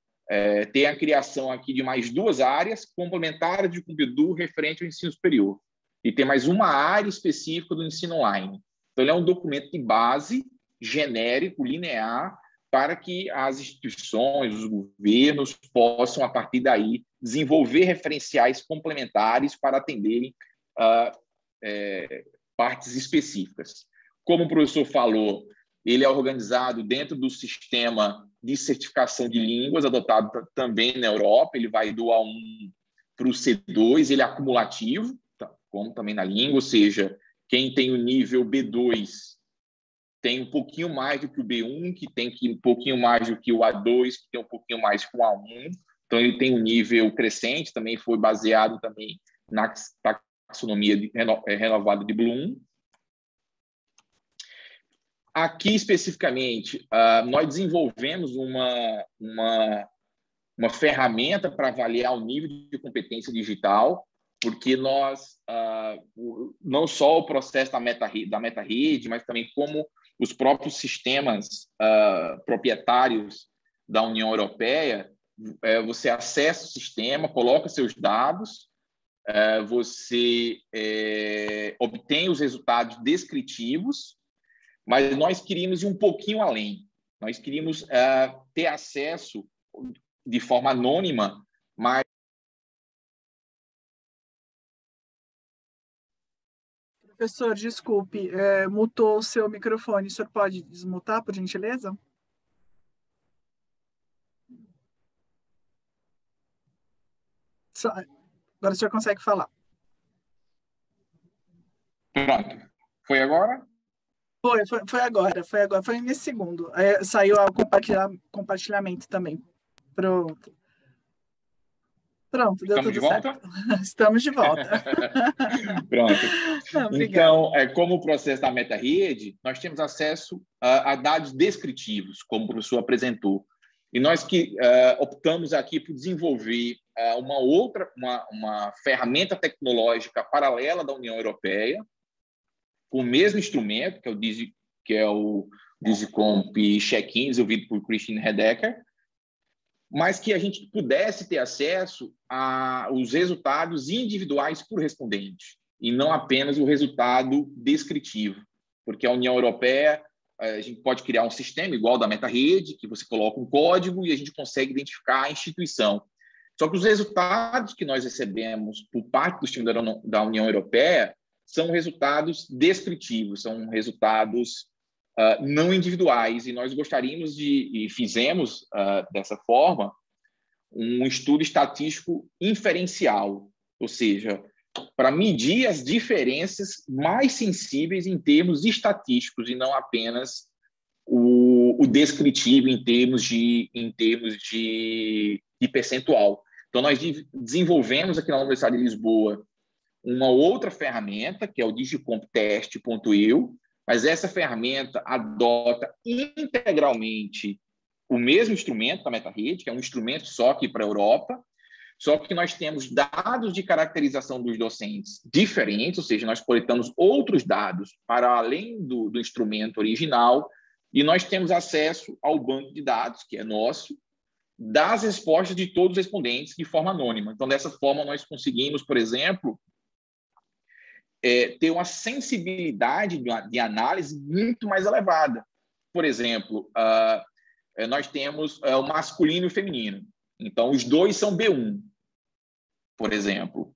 tem a criação aqui de mais 2 áreas complementares de Compedu referente ao ensino superior. E tem mais uma área específica do ensino online. Então, ele é um documento de base, genérico, linear, para que as instituições, os governos possam, a partir daí, desenvolver referenciais complementares para atenderem partes específicas. Como o professor falou, ele é organizado dentro do sistema de certificação de línguas, adotado também na Europa. Ele vai do A1 para o C2, ele é acumulativo, como também na língua, ou seja, quem tem o nível B2 tem um pouquinho mais do que o B1, que tem um pouquinho mais do que o A2, que tem um pouquinho mais que o A1. Então, ele tem um nível crescente, também foi baseado também na taxonomia renovada de Bloom. Aqui, especificamente, nós desenvolvemos uma ferramenta para avaliar o nível de competência digital, porque nós, não só o processo da meta-rede, mas também como os próprios sistemas proprietários da União Europeia, você acessa o sistema, coloca seus dados, você obtém os resultados descritivos, mas nós queríamos ir um pouquinho além. Nós queríamos ter acesso de forma anônima, mas... Professor, desculpe, mutou o seu microfone. O senhor pode desmutar, por gentileza? Agora o senhor consegue falar. Pronto. Foi agora? Foi agora. Foi nesse segundo. Saiu o compartilhamento também. Pronto. Pronto, deu tudo certo. Estamos de volta. Pronto. Então, como o processo da meta-rede, nós temos acesso a dados descritivos, como o professor apresentou. E nós optamos aqui por desenvolver uma ferramenta tecnológica paralela da União Europeia, com o mesmo instrumento, que é o Digicomp Check-in, desenvolvido por Christine Hedecker, mas que a gente pudesse ter acesso aos resultados individuais por respondente, e não apenas o resultado descritivo. Porque a União Europeia, a gente pode criar um sistema igual da meta-rede, que você coloca um código e a gente consegue identificar a instituição. Só que os resultados que nós recebemos por parte do time da União Europeia são resultados descritivos, são resultados não individuais, e nós gostaríamos e fizemos dessa forma um estudo estatístico inferencial, ou seja, para medir as diferenças mais sensíveis em termos estatísticos e não apenas o descritivo em termos de percentual. Então, nós desenvolvemos aqui na Universidade de Lisboa uma outra ferramenta, que é o digicomptest.eu, mas essa ferramenta adota integralmente o mesmo instrumento da meta-rede, que é um instrumento só aqui para a Europa, só que nós temos dados de caracterização dos docentes diferentes, ou seja, nós coletamos outros dados para além do instrumento original, e nós temos acesso ao banco de dados, que é nosso, das respostas de todos os respondentes de forma anônima. Então, dessa forma, nós conseguimos, por exemplo, ter uma sensibilidade de análise muito mais elevada. Por exemplo, nós temos o masculino e o feminino. Então, os dois são B1, por exemplo.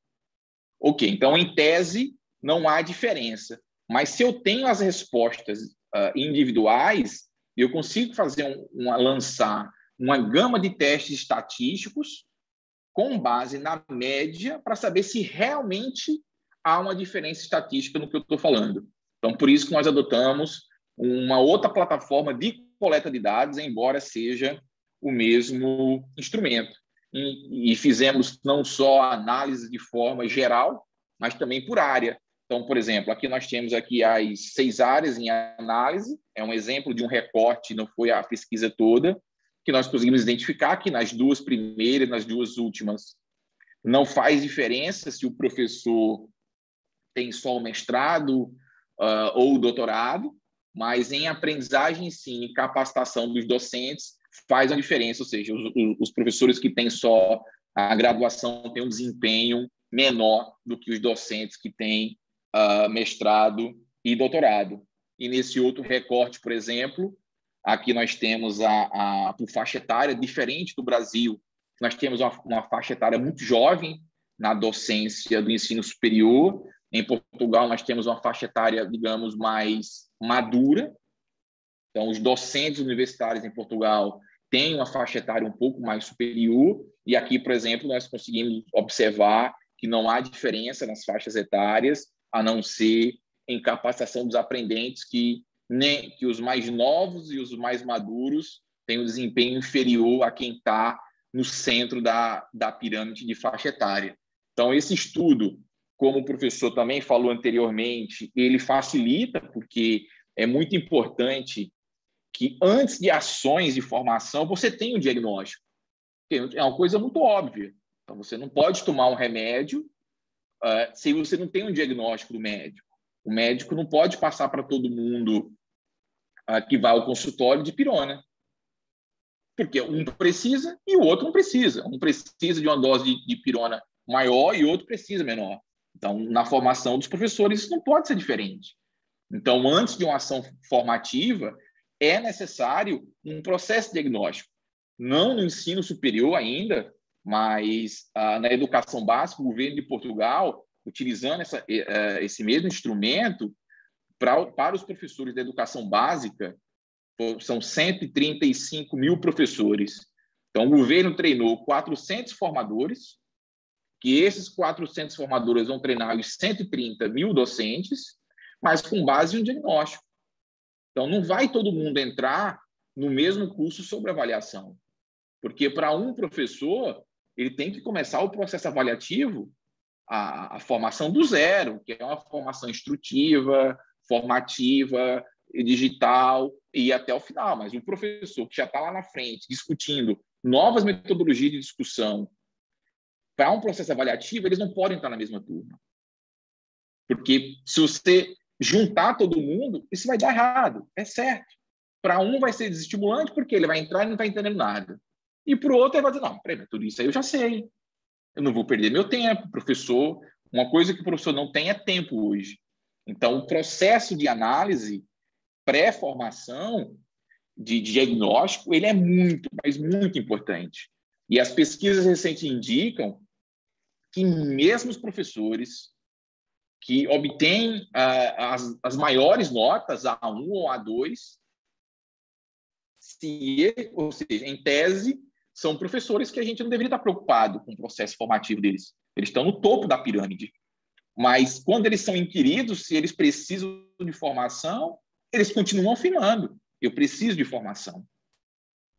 Ok, então, em tese, não há diferença. Mas se eu tenho as respostas individuais, eu consigo lançar uma gama de testes estatísticos com base na média para saber se realmente há uma diferença estatística no que eu estou falando. Então, por isso que nós adotamos uma outra plataforma de coleta de dados, embora seja o mesmo instrumento. E fizemos não só a análise de forma geral, mas também por área. Então, por exemplo, aqui nós temos aqui as 6 áreas em análise, é um exemplo de um recorte, não foi a pesquisa toda, que nós conseguimos identificar que nas 2 primeiras, nas 2 últimas, não faz diferença se o professor tem só o mestrado ou o doutorado, mas em aprendizagem, sim, em capacitação dos docentes, faz uma diferença, ou seja, os professores que têm só a graduação têm um desempenho menor do que os docentes que têm mestrado e doutorado. E nesse outro recorte, por exemplo, aqui nós temos por faixa etária, diferente do Brasil, nós temos uma faixa etária muito jovem na docência do ensino superior. Em Portugal, nós temos uma faixa etária, digamos, mais madura. Então, os docentes universitários em Portugal têm uma faixa etária um pouco mais superior, e aqui, por exemplo, nós conseguimos observar que não há diferença nas faixas etárias, a não ser em capacitação dos aprendentes, que os mais novos e os mais maduros têm um desempenho inferior a quem está no centro da pirâmide de faixa etária. Então, esse estudo, como o professor também falou anteriormente, ele facilita, porque é muito importante que antes de ações de formação você tenha um diagnóstico. É uma coisa muito óbvia. Então, você não pode tomar um remédio se você não tem um diagnóstico do médico. O médico não pode passar para todo mundo que vai ao consultório de pirona. Porque um precisa e o outro não precisa. Um precisa de uma dose de pirona maior e o outro precisa menor. Então, na formação dos professores, isso não pode ser diferente. Então, antes de uma ação formativa, é necessário um processo diagnóstico. Não no ensino superior ainda, mas na educação básica, o governo de Portugal, utilizando esse mesmo instrumento, para os professores da educação básica, são 135 mil professores. Então, o governo treinou 400 formadores, que esses 400 formadores vão treinar os 130 mil docentes, mas com base em um diagnóstico. Então, não vai todo mundo entrar no mesmo curso sobre avaliação, porque para um professor, ele tem que começar o processo avaliativo, a formação do zero, que é uma formação instrutiva, formativa, digital, e até o final. Mas um professor que já está lá na frente, discutindo novas metodologias de discussão, para um processo avaliativo, eles não podem estar na mesma turma. Porque se você juntar todo mundo, isso vai dar errado, é certo. Para um vai ser desestimulante, porque ele vai entrar e não está entendendo nada. E para o outro ele vai dizer, não, peraí, tudo isso aí eu já sei. Eu não vou perder meu tempo, professor. Uma coisa que o professor não tem é tempo hoje. Então, o processo de análise, pré-formação, de diagnóstico, ele é muito, mas muito importante. E as pesquisas recentes indicam que mesmo os professores que obtêm as maiores notas, A1 ou A2, ou seja, em tese, são professores que a gente não deveria estar preocupado com o processo formativo deles. Eles estão no topo da pirâmide. Mas, quando eles são inquiridos, se eles precisam de formação, eles continuam afirmando, eu preciso de formação.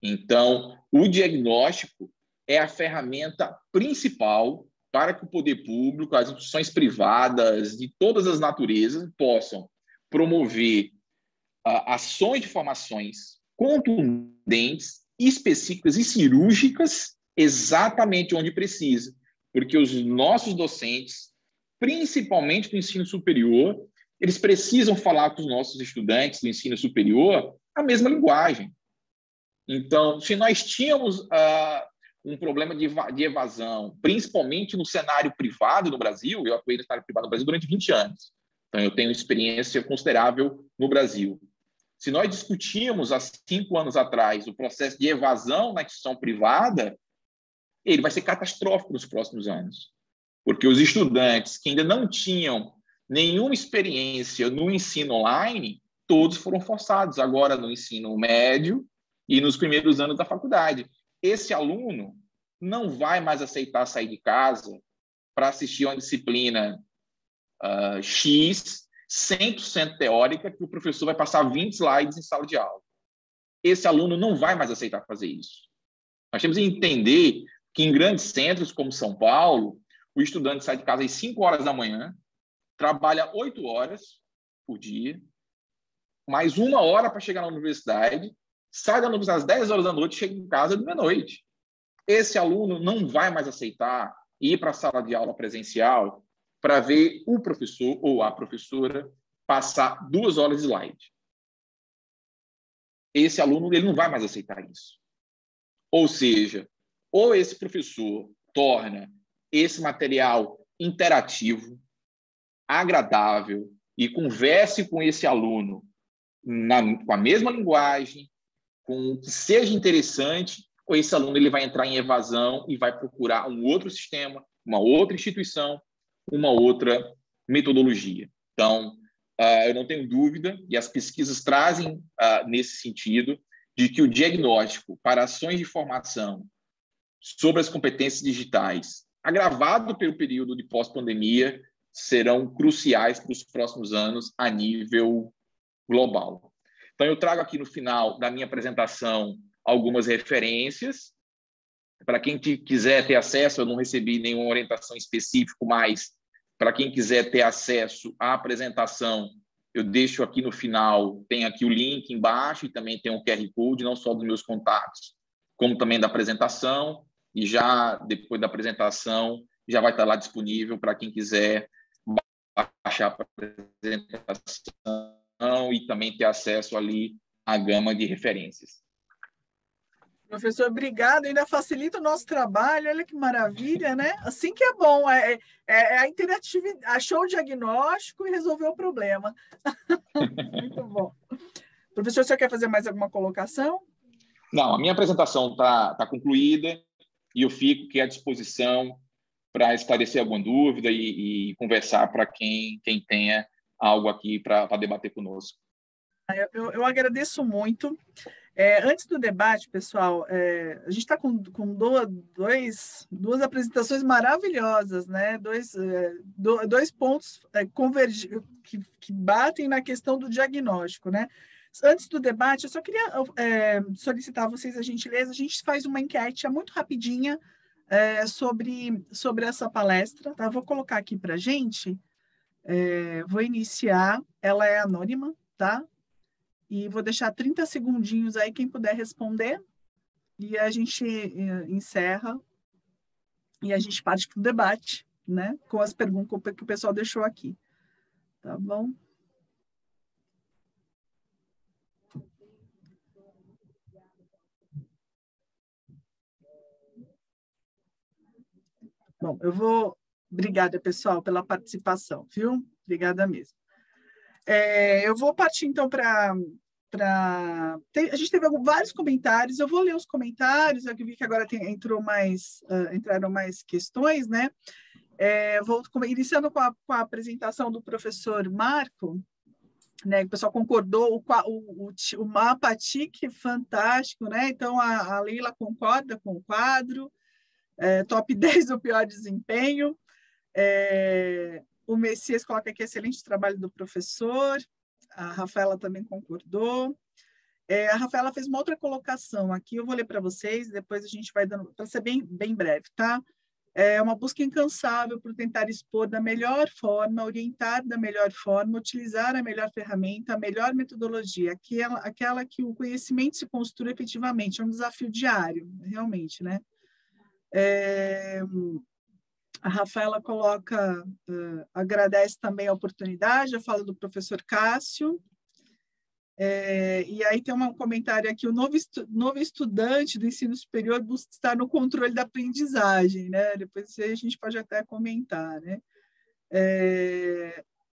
Então, o diagnóstico é a ferramenta principal para que o poder público, as instituições privadas de todas as naturezas possam promover ações de formações contundentes, específicas e cirúrgicas exatamente onde precisa, porque os nossos docentes, principalmente do ensino superior, eles precisam falar com os nossos estudantes do ensino superior a mesma linguagem. Então, se nós tínhamos um problema de evasão, principalmente no cenário privado no Brasil, eu atuei no cenário privado no Brasil durante 20 anos, então eu tenho experiência considerável no Brasil. Se nós discutíamos há 5 anos atrás o processo de evasão na instituição privada, ele vai ser catastrófico nos próximos anos, porque os estudantes que ainda não tinham nenhuma experiência no ensino online, todos foram forçados agora no ensino médio e nos primeiros anos da faculdade. Esse aluno não vai mais aceitar sair de casa para assistir uma disciplina X, 100% teórica, que o professor vai passar 20 slides em sala de aula. Esse aluno não vai mais aceitar fazer isso. Nós temos que entender que em grandes centros como São Paulo, o estudante sai de casa às 5 horas da manhã, trabalha 8 horas por dia, mais 1 hora para chegar na universidade, sai da universidade às 10 horas da noite e chega em casa de meia-noite. Esse aluno não vai mais aceitar ir para a sala de aula presencial para ver o professor ou a professora passar 2 horas de slide. Esse aluno ele não vai mais aceitar isso. Ou seja, ou esse professor torna esse material interativo, agradável, e converse com esse aluno com a mesma linguagem, com o que seja interessante, ou esse aluno ele vai entrar em evasão e vai procurar um outro sistema, uma outra instituição, uma outra metodologia. Então, eu não tenho dúvida, e as pesquisas trazem nesse sentido, de que o diagnóstico para ações de formação sobre as competências digitais, agravado pelo período de pós-pandemia, serão cruciais para os próximos anos a nível global. Então, eu trago aqui no final da minha apresentação algumas referências. Para quem quiser ter acesso, eu não recebi nenhuma orientação específica, mas para quem quiser ter acesso à apresentação, eu deixo aqui no final, tem aqui o link embaixo e também tem um QR Code, não só dos meus contatos, como também da apresentação. E já depois da apresentação, já vai estar lá disponível para quem quiser baixar a apresentação e também ter acesso ali à gama de referências. Professor, obrigado. Ainda facilita o nosso trabalho. Olha que maravilha, né? Assim que é bom. A interatividade. Achou o diagnóstico e resolveu o problema. Muito bom. Professor, você quer fazer mais alguma colocação? Não, a minha apresentação está concluída e eu fico aqui à disposição para esclarecer alguma dúvida e conversar para quem tenha algo aqui para debater conosco. Eu agradeço muito. Antes do debate, pessoal, a gente está com duas apresentações maravilhosas, né? Dois pontos que batem na questão do diagnóstico, né? Antes do debate, eu só queria solicitar a vocês a gentileza, a gente faz uma enquete muito rapidinha sobre essa palestra, tá? Vou colocar aqui para a gente, vou iniciar, ela é anônima, tá? E vou deixar 30 segundinhos aí, quem puder responder, e a gente encerra, e a gente parte para o debate, né? Com as perguntas que o pessoal deixou aqui. Tá bom? Bom, eu vou... Obrigada, pessoal, pela participação, viu? Obrigada mesmo. Eu vou partir, então, para... A gente teve vários comentários, eu vou ler os comentários, eu vi que agora entraram mais questões, né? Iniciando com a apresentação do professor Marco, né? O pessoal concordou, o mapa TIC, fantástico, né? Então, a Leila concorda com o quadro, top 10 do pior desempenho, o Messias coloca aqui excelente trabalho do professor, a Rafaela também concordou. A Rafaela fez uma outra colocação aqui, eu vou ler para vocês, depois a gente vai dando, para ser bem breve, tá? É uma busca incansável por tentar expor da melhor forma, orientar da melhor forma, utilizar a melhor ferramenta, a melhor metodologia, aquela que o conhecimento se construa efetivamente, é um desafio diário, realmente, né? A Rafaela coloca, agradece também a oportunidade, a fala do professor Cássio, e aí tem um comentário aqui, o novo estudante do ensino superior busca estar no controle da aprendizagem, né? Depois a gente pode até comentar, né?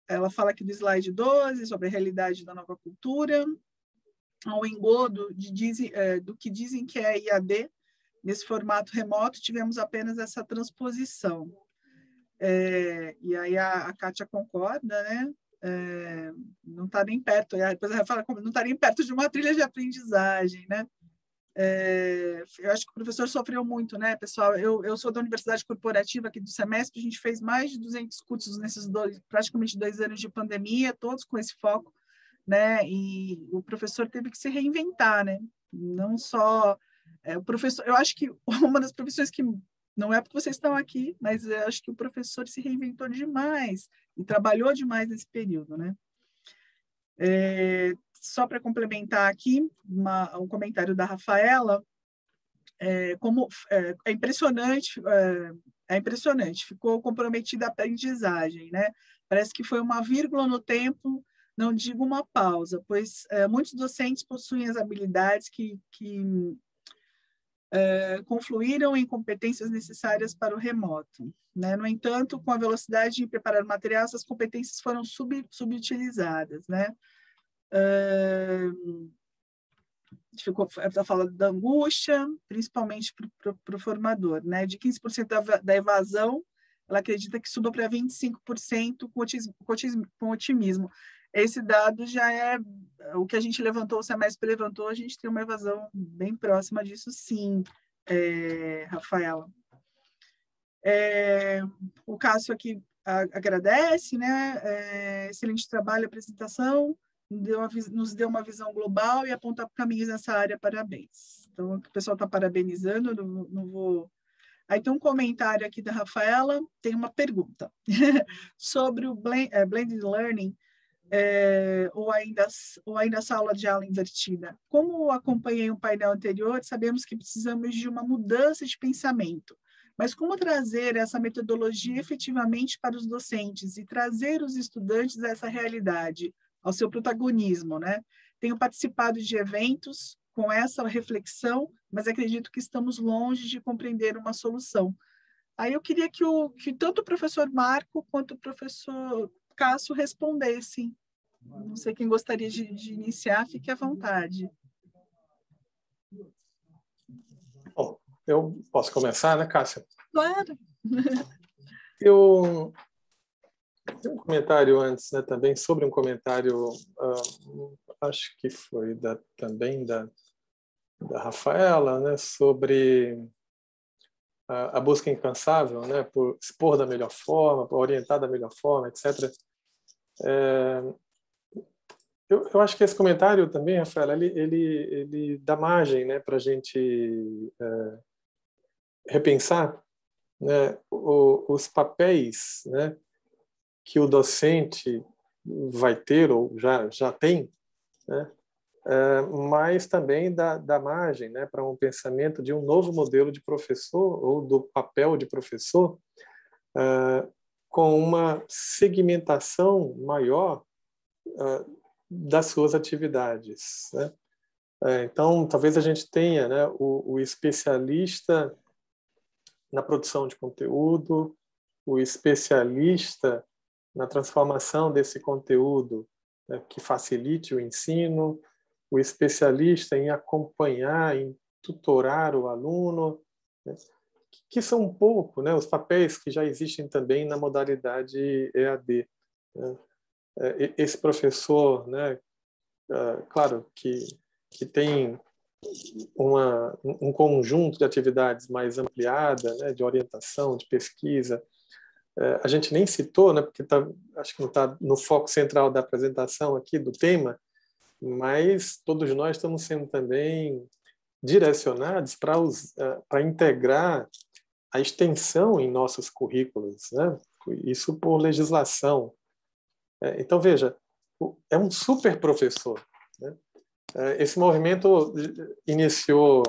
Ela fala aqui do slide 12, sobre a realidade da nova cultura, ao engodo do que dizem que é IAD, nesse formato remoto, tivemos apenas essa transposição. E aí a Kátia concorda, né? Não está nem perto, depois ela fala como não está nem perto de uma trilha de aprendizagem, né? Eu acho que o professor sofreu muito, né, pessoal? Eu sou da Universidade Corporativa aqui do semestre, a gente fez mais de 200 cursos nesses praticamente 2 anos de pandemia, todos com esse foco, né? E o professor teve que se reinventar, né? Não só... o professor, eu acho que uma das profissões que não é porque vocês estão aqui, mas eu acho que o professor se reinventou demais e trabalhou demais nesse período, né? Só para complementar aqui, um comentário da Rafaela, é impressionante, ficou comprometida a aprendizagem, né? Parece que foi uma vírgula no tempo, não digo uma pausa, pois muitos docentes possuem as habilidades que confluíram em competências necessárias para o remoto, né? No entanto, com a velocidade de preparar o material, essas competências foram subutilizadas, né? Está falando da angústia, principalmente para o formador, né? De 15% da evasão, ela acredita que subiu para 25% com otimismo. esse dado já é o que a gente levantou, o Semestre levantou, a gente tem uma evasão bem próxima disso, sim, Rafaela. O Cássio aqui agradece, né? Excelente trabalho, apresentação, nos deu uma visão global e aponta caminhos nessa área, parabéns. Então, o pessoal está parabenizando, não vou... Aí tem um comentário aqui da Rafaela, tem uma pergunta sobre o Blended Learning, ou ainda sala de aula invertida. Como acompanhei um painel anterior, sabemos que precisamos de uma mudança de pensamento, mas como trazer essa metodologia efetivamente para os docentes e trazer os estudantes a essa realidade, ao seu protagonismo, né? Tenho participado de eventos com essa reflexão, mas acredito que estamos longe de compreender uma solução. Aí eu queria que tanto o professor Marco quanto o professor Cássio respondessem. Não sei quem gostaria de iniciar, fique à vontade. Bom, eu posso começar, né, Cássia? Claro. Eu tenho um comentário antes, né, também sobre um comentário, acho que foi também da Rafaela, né, sobre a busca incansável, né, por expor da melhor forma, por orientar da melhor forma, etc. Eu acho que esse comentário também, Rafaela, ele dá margem, né, para a gente repensar, né, os papéis, né, que o docente vai ter ou já tem, né, mas também dá margem, né, para um pensamento de um novo modelo de professor ou do papel de professor com uma segmentação maior das suas atividades, né? Então, talvez a gente tenha, né, o especialista na produção de conteúdo, o especialista na transformação desse conteúdo, né, que facilite o ensino, o especialista em acompanhar, em tutorar o aluno, né, que são um pouco, né, os papéis que já existem também na modalidade EAD, né? Esse professor, né, claro que tem um conjunto de atividades mais ampliada, né, de orientação, de pesquisa. A gente nem citou, né, porque acho que não está no foco central da apresentação aqui do tema, mas todos nós estamos sendo também direcionados para integrar a extensão em nossos currículos, né? Isso por legislação. Então, veja, é um super professor, né? Esse movimento iniciou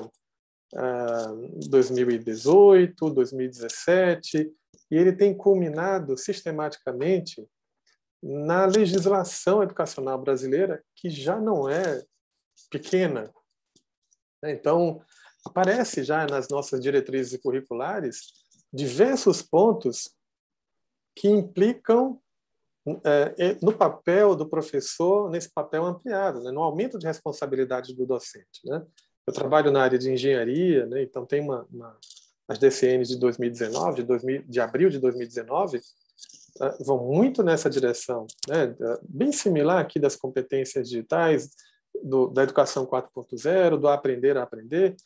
em 2018, 2017, e ele tem culminado sistematicamente na legislação educacional brasileira, que já não é pequena. Então, aparece já nas nossas diretrizes curriculares diversos pontos que implicam no papel do professor, nesse papel ampliado, né, no aumento de responsabilidade do docente, né? Eu trabalho na área de engenharia, né, então tem as DCNs de 2019, de abril de 2019, vão muito nessa direção, né, bem similar aqui das competências digitais, da educação 4.0, do aprender a aprender,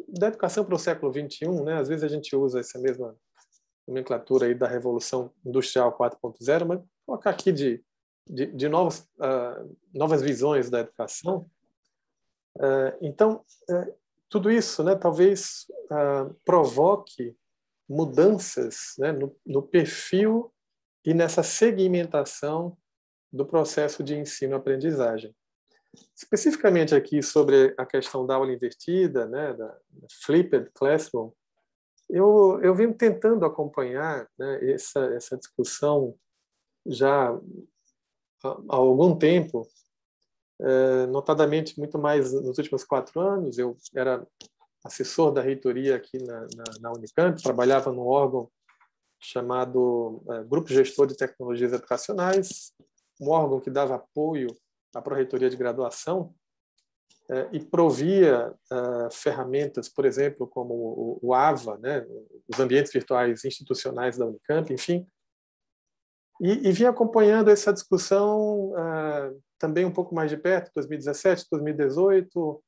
da educação para o século XXI, né? Às vezes a gente usa essa mesma nomenclatura aí da Revolução Industrial 4.0, mas colocar aqui de novas visões da educação. Então, tudo isso, né, talvez provoque mudanças, né, no perfil e nessa segmentação do processo de ensino-aprendizagem. Especificamente aqui sobre a questão da aula invertida, né, da flipped classroom, eu venho tentando acompanhar, né, essa discussão já há algum tempo, notadamente muito mais nos últimos 4 anos. Eu era assessor da reitoria aqui na Unicamp, trabalhava num órgão chamado Grupo Gestor de Tecnologias Educacionais, um órgão que dava apoio à pró-reitoria de graduação e provia ferramentas, por exemplo, como o AVA, né, os ambientes virtuais institucionais da Unicamp, enfim. E vim acompanhando essa discussão também um pouco mais de perto, 2017, 2018,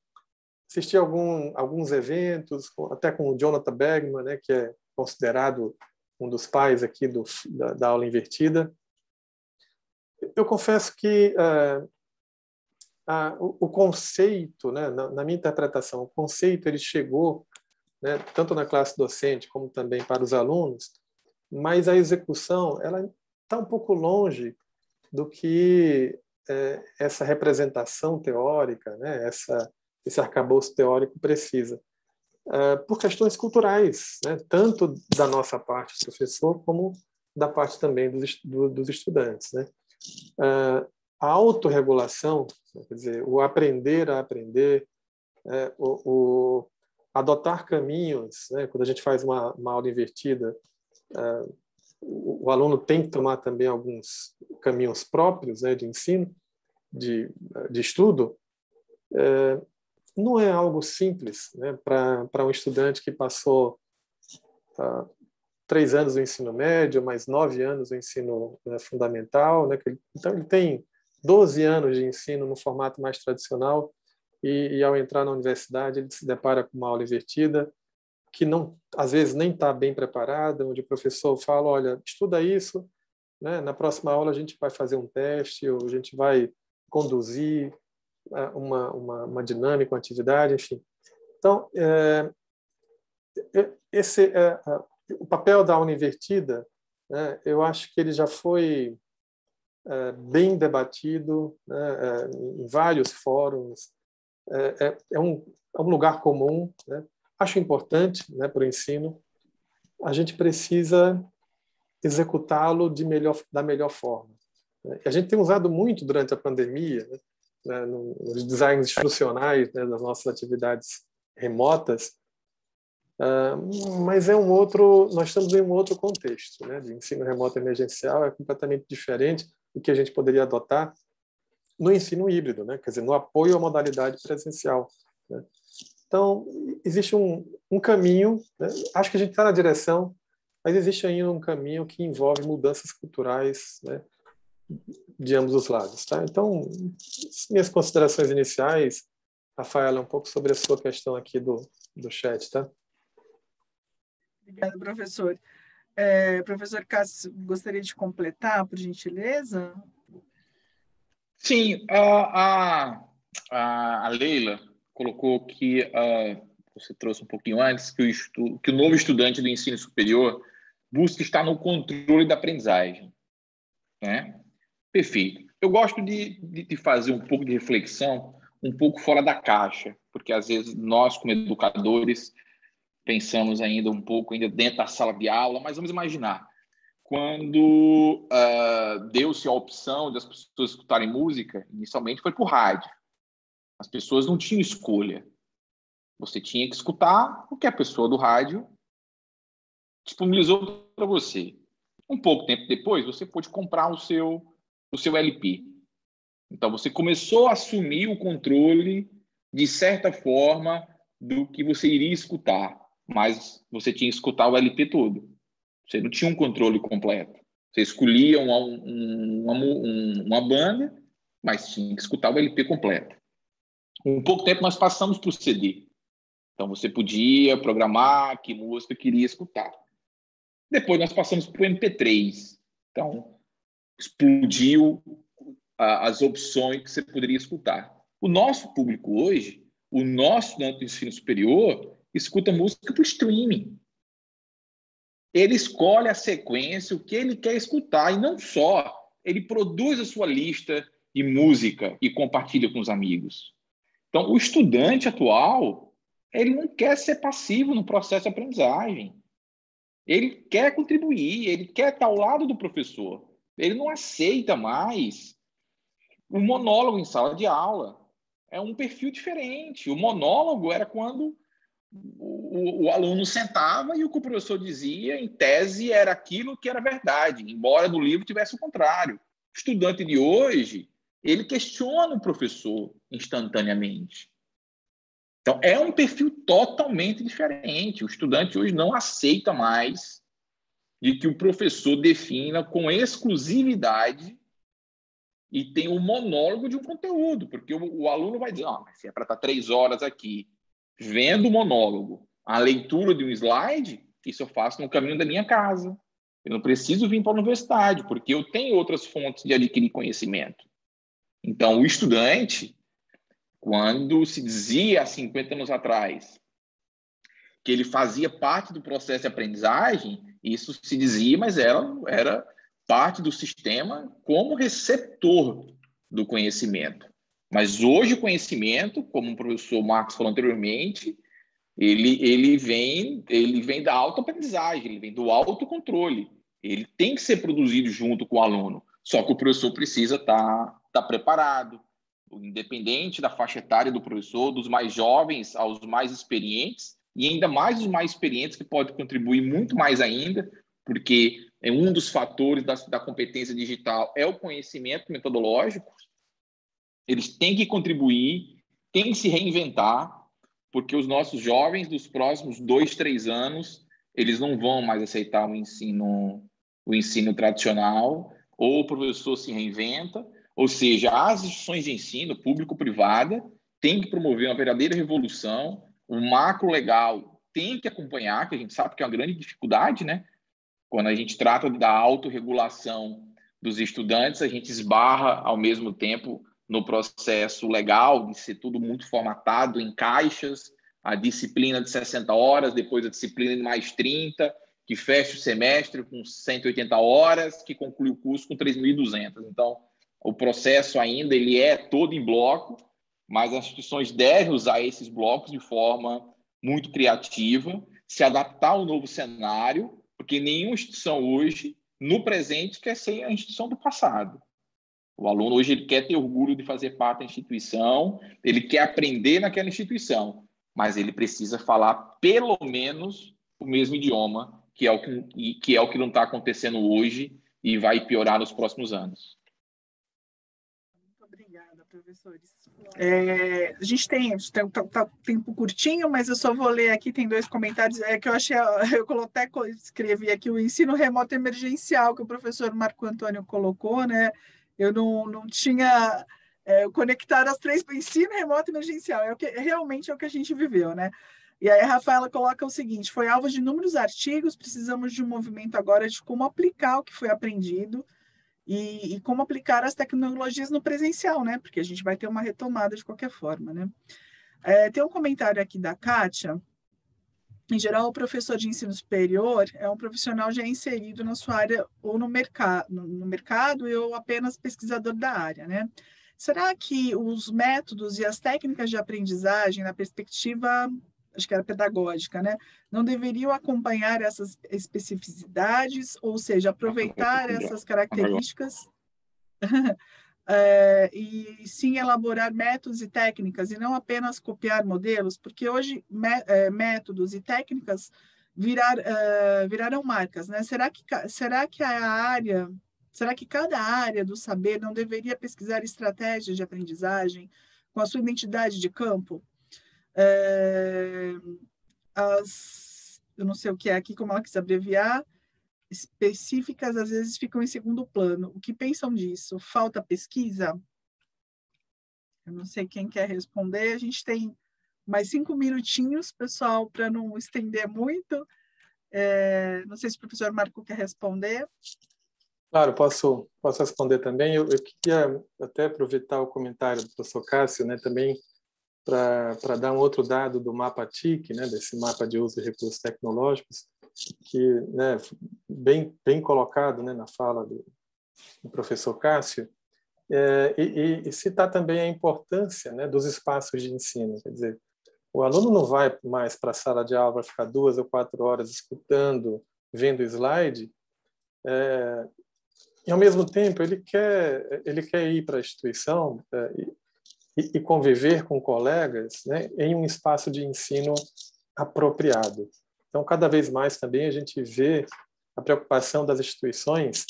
assisti alguns eventos, até com o Jonathan Bergman, né, que é considerado um dos pais aqui da aula invertida. Eu confesso que o conceito, né, na minha interpretação, o conceito ele chegou, né, tanto na classe docente como também para os alunos, mas a execução ela está um pouco longe do que essa representação teórica, né, esse arcabouço teórico precisa, por questões culturais, né, tanto da nossa parte, professor, como da parte também dos estudantes, né. A autorregulação, quer dizer, o aprender a aprender, o adotar caminhos, né, quando a gente faz uma aula invertida, o aluno tem que tomar também alguns caminhos próprios, né, de ensino, de estudo, não é algo simples, né, para um estudante que passou 3 anos no ensino médio, mais 9 anos no ensino fundamental, né, então ele tem 12 anos de ensino no formato mais tradicional e ao entrar na universidade ele se depara com uma aula invertida que não, às vezes nem está bem preparada, onde o professor fala, olha, estuda isso, né, na próxima aula a gente vai fazer um teste, ou a gente vai conduzir uma dinâmica, uma atividade, enfim. Então, o papel da aula invertida, né, eu acho que ele já foi bem debatido, né, em vários fóruns, é um lugar comum, né? Acho importante, né, para o ensino, a gente precisa executá-lo da melhor forma. A gente tem usado muito durante a pandemia, né, nos designs institucionais, né, das nossas atividades remotas, mas nós estamos em um outro contexto, né, de ensino remoto emergencial, é completamente diferente do que a gente poderia adotar no ensino híbrido, né, quer dizer, no apoio à modalidade presencial, né. Então, existe um caminho, né, acho que a gente está na direção, mas existe ainda um caminho que envolve mudanças culturais, né, de ambos os lados. Tá? Então, minhas considerações iniciais, Rafaela, um pouco sobre a sua questão aqui do chat. Tá? Obrigada, professor. Professor Cássio, gostaria de completar, por gentileza? Sim, a Leila colocou que você trouxe um pouquinho antes que o novo estudante do ensino superior busca estar no controle da aprendizagem, né? Perfeito. Eu gosto de fazer um pouco de reflexão, um pouco fora da caixa, porque às vezes nós, como educadores, pensamos ainda um pouco ainda dentro da sala de aula, mas vamos imaginar quando deu-se a opção das pessoas escutarem música, inicialmente foi por rádio. As pessoas não tinham escolha. Você tinha que escutar o que a pessoa do rádio disponibilizou para você. Um pouco tempo depois, você pôde comprar o seu LP. Então, você começou a assumir o controle, de certa forma, do que você iria escutar, mas você tinha que escutar o LP todo. Você não tinha um controle completo. Você escolhia uma banda, mas tinha que escutar o LP completo. Um pouco tempo nós passamos para o CD. Então você podia programar que música queria escutar. Depois nós passamos para o MP3. Então explodiu as opções que você poderia escutar. O nosso público hoje, o nosso estudante do ensino superior, escuta música por streaming. Ele escolhe a sequência, o que ele quer escutar, e não só, ele produz a sua lista de música e compartilha com os amigos. Então, o estudante atual, ele não quer ser passivo no processo de aprendizagem. Ele quer contribuir, ele quer estar ao lado do professor. Ele não aceita mais o monólogo em sala de aula. É um perfil diferente. O monólogo era quando o aluno sentava e o que o professor dizia, em tese, era aquilo que era verdade, embora no livro tivesse o contrário. O estudante de hoje, ele questiona o professor instantaneamente. Então, é um perfil totalmente diferente. O estudante hoje não aceita mais de que o professor defina com exclusividade e tem um monólogo de um conteúdo, porque o aluno vai dizer, mas se é para estar 3 horas aqui vendo o monólogo, a leitura de um slide, isso eu faço no caminho da minha casa. Eu não preciso vir para a universidade, porque eu tenho outras fontes de adquirir conhecimento. Então, o estudante, quando se dizia há 50 anos atrás que ele fazia parte do processo de aprendizagem, isso se dizia, mas era parte do sistema como receptor do conhecimento. Mas hoje o conhecimento, como o professor Marcos falou anteriormente, ele vem da autoaprendizagem, ele vem do autocontrole. Ele tem que ser produzido junto com o aluno. Só que o professor precisa estar preparado, independente da faixa etária do professor, dos mais jovens aos mais experientes, e ainda mais os mais experientes, que podem contribuir muito mais ainda, porque um dos fatores da competência digital é o conhecimento metodológico. Eles têm que contribuir, têm que se reinventar, porque os nossos jovens dos próximos 2, 3 anos, eles não vão mais aceitar o ensino tradicional, ou o professor se reinventa, ou seja, as instituições de ensino, público-privada, têm que promover uma verdadeira revolução, o macro legal tem que acompanhar, que a gente sabe que é uma grande dificuldade, né? Quando a gente trata da autorregulação dos estudantes, a gente esbarra, ao mesmo tempo, no processo legal, de ser tudo muito formatado em caixas, a disciplina de 60 horas, depois a disciplina de mais 30, que fecha o semestre com 180 horas, que conclui o curso com 3.200. Então, o processo ainda ele é todo em bloco, mas as instituições devem usar esses blocos de forma muito criativa, se adaptar ao novo cenário, porque nenhuma instituição hoje, no presente, quer ser a instituição do passado. O aluno hoje ele quer ter orgulho de fazer parte da instituição, ele quer aprender naquela instituição, mas ele precisa falar pelo menos o mesmo idioma, que é o que não está acontecendo hoje e vai piorar nos próximos anos. Muito obrigada, professores. A gente tem tempo curtinho, mas eu só vou ler aqui, tem 2 comentários, que eu achei, eu até escrevi aqui o ensino remoto emergencial, que o professor Marco Antônio colocou, né? Eu não tinha conectado as 3 para ensino remoto emergencial, realmente é o que a gente viveu, né? E aí a Rafaela coloca o seguinte: foi alvo de inúmeros artigos, precisamos de um movimento agora de como aplicar o que foi aprendido e como aplicar as tecnologias no presencial, né? Porque a gente vai ter uma retomada de qualquer forma, né? Tem um comentário aqui da Kátia. Em geral, o professor de ensino superior é um profissional já inserido na sua área ou no mercado ou apenas pesquisador da área, né? Será que os métodos e as técnicas de aprendizagem, na perspectiva, acho que era pedagógica, né, não deveriam acompanhar essas especificidades, ou seja, aproveitar essas características e sim elaborar métodos e técnicas e não apenas copiar modelos, porque hoje métodos e técnicas viraram marcas, né? Será que cada área do saber não deveria pesquisar estratégias de aprendizagem com a sua identidade de campo? Eu não sei o que é aqui, como ela quis abreviar, específicas às vezes ficam em segundo plano. O que pensam disso? Falta pesquisa? Eu não sei quem quer responder. A gente tem mais 5 minutinhos, pessoal, para não estender muito. Não sei se o professor Marco quer responder. Claro, posso responder também. Eu queria até aproveitar o comentário do professor Cássio, né, também para dar um outro dado do mapa TIC, né, desse mapa de uso de recursos tecnológicos, que, né, bem colocado, né, na fala do professor Cássio, e citar também a importância, né, dos espaços de ensino. Quer dizer, o aluno não vai mais para a sala de aula ficar 2 ou 4 horas escutando, vendo slide, e ao mesmo tempo ele quer ir para a instituição e conviver com colegas, né, em um espaço de ensino apropriado. Então, cada vez mais também a gente vê a preocupação das instituições,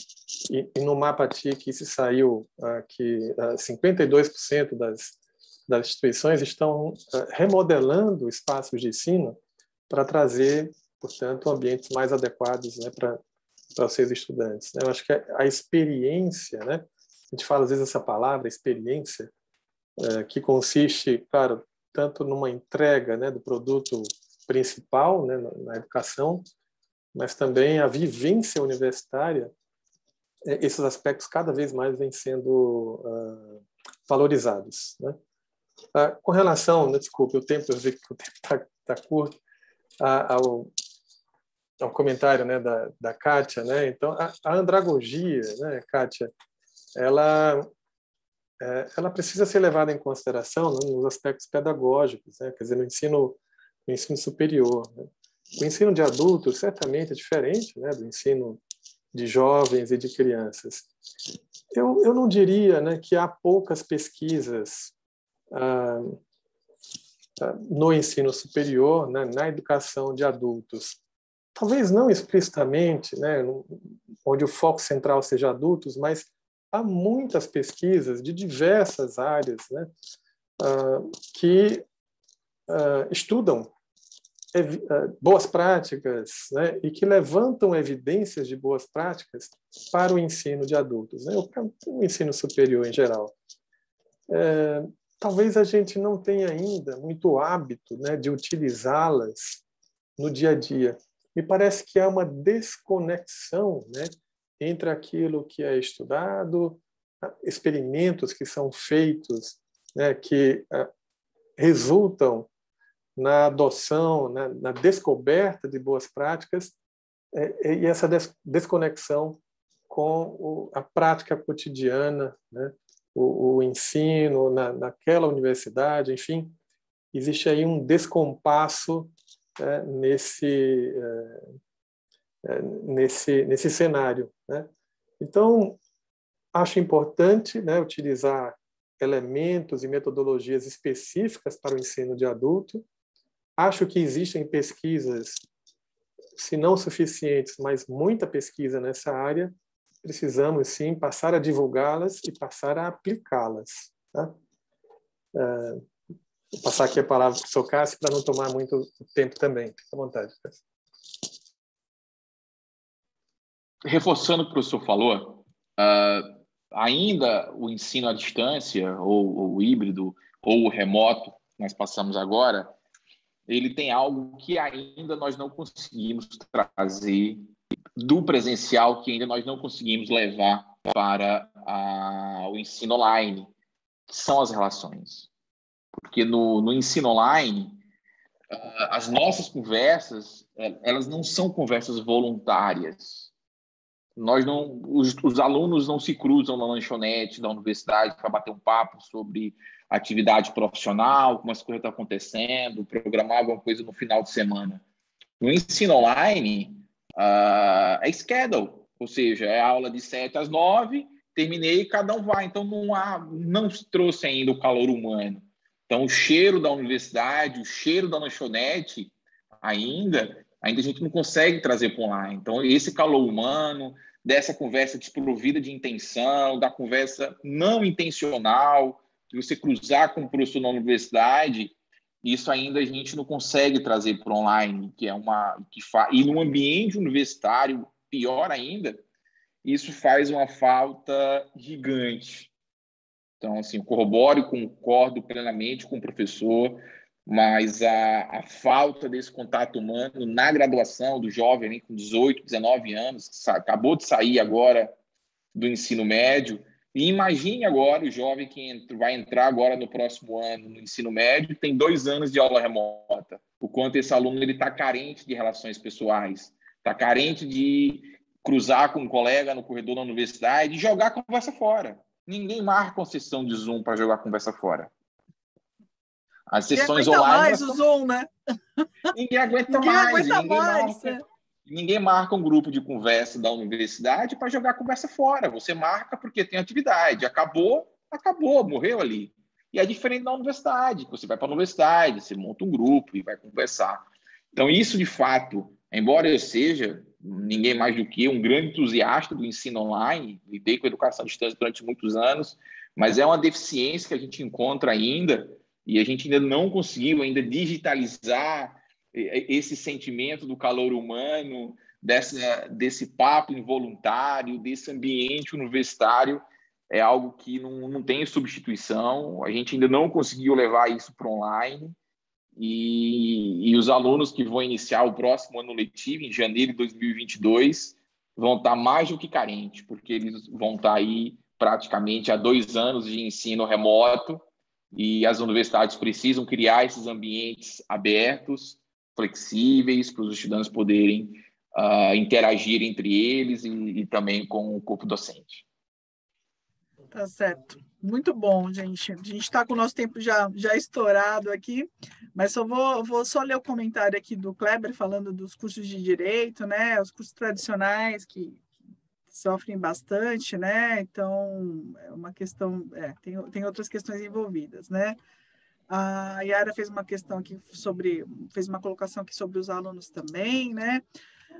e no mapa TIC se saiu que 52% das instituições estão remodelando espaços de ensino para trazer, portanto, ambientes mais adequados, né, para para vocês estudantes, né? Eu acho que a experiência, né? A gente fala às vezes essa palavra, experiência, que consiste, claro, tanto numa entrega, né, do produto principal, né, na educação, mas também a vivência universitária. Esses aspectos cada vez mais vêm sendo valorizados, né? Com relação, desculpe, eu vi que o tempo está curto, ao comentário, né, da Kátia, né? Então, a andragogia, né, Kátia, ela precisa ser levada em consideração, né, nos aspectos pedagógicos, né? Quer dizer, no ensino superior, né? O ensino de adultos certamente é diferente, né, do ensino de jovens e de crianças. Eu não diria, né, que há poucas pesquisas no ensino superior, né, na educação de adultos. Talvez não explicitamente, né, onde o foco central seja adultos, mas há muitas pesquisas de diversas áreas, né, que estudam boas práticas, né, e que levantam evidências de boas práticas para o ensino de adultos, né, o ensino superior em geral. Talvez a gente não tenha ainda muito hábito, né, de utilizá-las no dia a dia. Me parece que há uma desconexão, né, entre aquilo que é estudado, experimentos que são feitos, né, que resultam na adoção, na descoberta de boas práticas, e essa desconexão com a prática cotidiana, né, o ensino naquela universidade, enfim, existe aí um descompasso nesse cenário, né? Então, acho importante, né, utilizar elementos e metodologias específicas para o ensino de adulto. Acho que existem pesquisas, se não suficientes, mas muita pesquisa nessa área. Precisamos, sim, passar a divulgá-las e passar a aplicá-las, tá? Vou passar aqui a palavra para o Sr. Cássio para não tomar muito tempo também. Fique à vontade, Cássio. Reforçando o que o professor falou, ainda o ensino à distância, ou o híbrido, ou o remoto, que nós passamos agora, ele tem algo que ainda nós não conseguimos trazer do presencial, que ainda nós não conseguimos levar para o ensino online, que são as relações. Porque no ensino online, as nossas conversas, elas não são conversas voluntárias. Os alunos não se cruzam na lanchonete da universidade para bater um papo sobre atividade profissional, como as coisas estão acontecendo, programar alguma coisa no final de semana. No ensino online, é schedule, ou seja, é aula de 7 às 9, terminei, cada um vai. Então, não trouxe ainda o calor humano. Então, o cheiro da universidade, o cheiro da lanchonete, ainda a gente não consegue trazer para online. Então, esse calor humano, dessa conversa desprovida de intenção, da conversa não intencional, de você cruzar com o professor na universidade, isso ainda a gente não consegue trazer para online, e no ambiente universitário, pior ainda, isso faz uma falta gigante. Então, assim, corroboro e concordo plenamente com o professor, mas a falta desse contato humano na graduação do jovem, com 18, 19 anos, acabou de sair agora do ensino médio, e imagine agora o jovem que vai entrar agora no próximo ano no ensino médio, tem 2 anos de aula remota, o quanto esse aluno está carente de relações pessoais, está carente de cruzar com um colega no corredor da universidade e jogar a conversa fora. Ninguém marca uma sessão de Zoom para jogar a conversa fora. As sessões online... mais o Zoom, né? Ninguém aguenta mais. Ninguém marca um grupo de conversa da universidade para jogar a conversa fora. Você marca porque tem atividade. Acabou, morreu ali. E é diferente da universidade. Você vai para a universidade, você monta um grupo e vai conversar. Então, isso, de fato, embora eu seja ninguém mais do que um grande entusiasta do ensino online, lidei com a educação à distância durante muitos anos, mas é uma deficiência que a gente encontra ainda, e a gente ainda não conseguiu digitalizar esse sentimento do calor humano, desse papo involuntário, desse ambiente universitário, é algo que não tem substituição. A gente ainda não conseguiu levar isso para online, e os alunos que vão iniciar o próximo ano letivo, em janeiro de 2022, vão estar mais do que carentes, porque eles vão estar aí praticamente há 2 anos de ensino remoto, e as universidades precisam criar esses ambientes abertos, flexíveis, para os estudantes poderem interagir entre eles e também com o corpo docente. Tá certo. Muito bom, gente. A gente está com o nosso tempo já estourado aqui, mas vou só ler o comentário aqui do Kleber falando dos cursos de direito, né? Os cursos tradicionais que sofrem bastante, né? Então, é uma questão, tem outras questões envolvidas, né? A Yara fez uma questão aqui fez uma colocação aqui sobre os alunos também, né?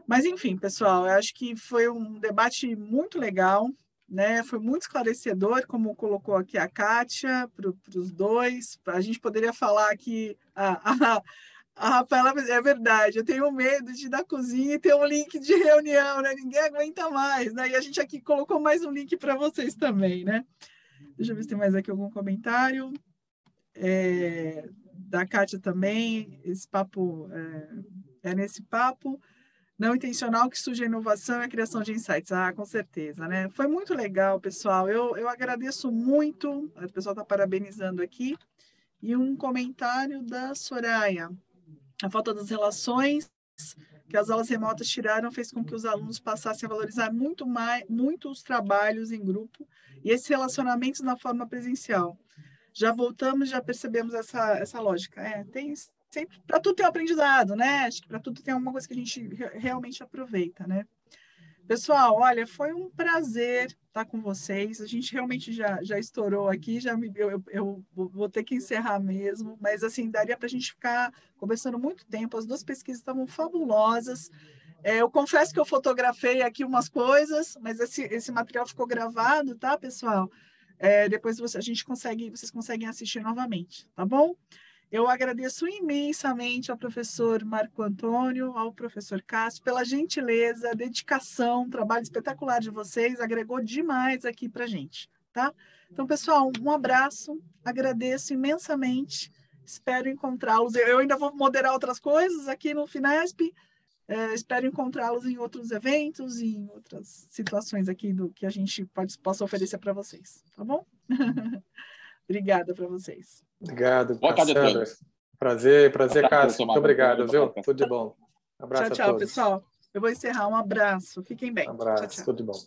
Mas, enfim, pessoal, eu acho que foi um debate muito legal, né? Foi muito esclarecedor, como colocou aqui a Kátia, para os dois. A gente poderia falar aqui, a Rafaela, é verdade, eu tenho medo de ir na cozinha e ter um link de reunião, né? Ninguém aguenta mais, né? E a gente aqui colocou mais um link para vocês também, né? Deixa eu ver se tem mais aqui algum comentário. Da Kátia também, esse papo é nesse papo. Não intencional que surge a inovação e a criação de insights. Com certeza, né? Foi muito legal, pessoal. Eu agradeço muito. O pessoal está parabenizando aqui. E um comentário da Soraya. A falta das relações que as aulas remotas tiraram fez com que os alunos passassem a valorizar muito os trabalhos em grupo e esses relacionamentos na forma presencial. Já voltamos, já percebemos essa lógica. Tem sempre, para tudo tem um aprendizado, né? Acho que para tudo tem alguma coisa que a gente realmente aproveita, né? Pessoal, olha, foi um prazer estar com vocês. A gente realmente já estourou aqui, eu vou ter que encerrar mesmo, mas assim, daria para a gente ficar conversando muito tempo. As 2 pesquisas estavam fabulosas. Eu confesso que eu fotografei aqui umas coisas, mas esse material ficou gravado, tá, pessoal? Depois vocês conseguem assistir novamente, tá bom? Eu agradeço imensamente ao professor Marco Antônio, ao professor Cássio, pela gentileza, dedicação, trabalho espetacular de vocês, agregou demais aqui para a gente, tá? Então, pessoal, um abraço, agradeço imensamente, espero encontrá-los. Eu ainda vou moderar outras coisas aqui no Finesp, espero encontrá-los em outros eventos e em outras situações aqui do que a gente possa oferecer para vocês, tá bom? Obrigada para vocês. Obrigado, Boa tarde a todos. Prazer, Cássio. Muito obrigado, viu? Tudo de bom. Abraço tchau, a todos. Pessoal. Eu vou encerrar. Um abraço. Fiquem bem. Um abraço. Tchau. Tudo de bom.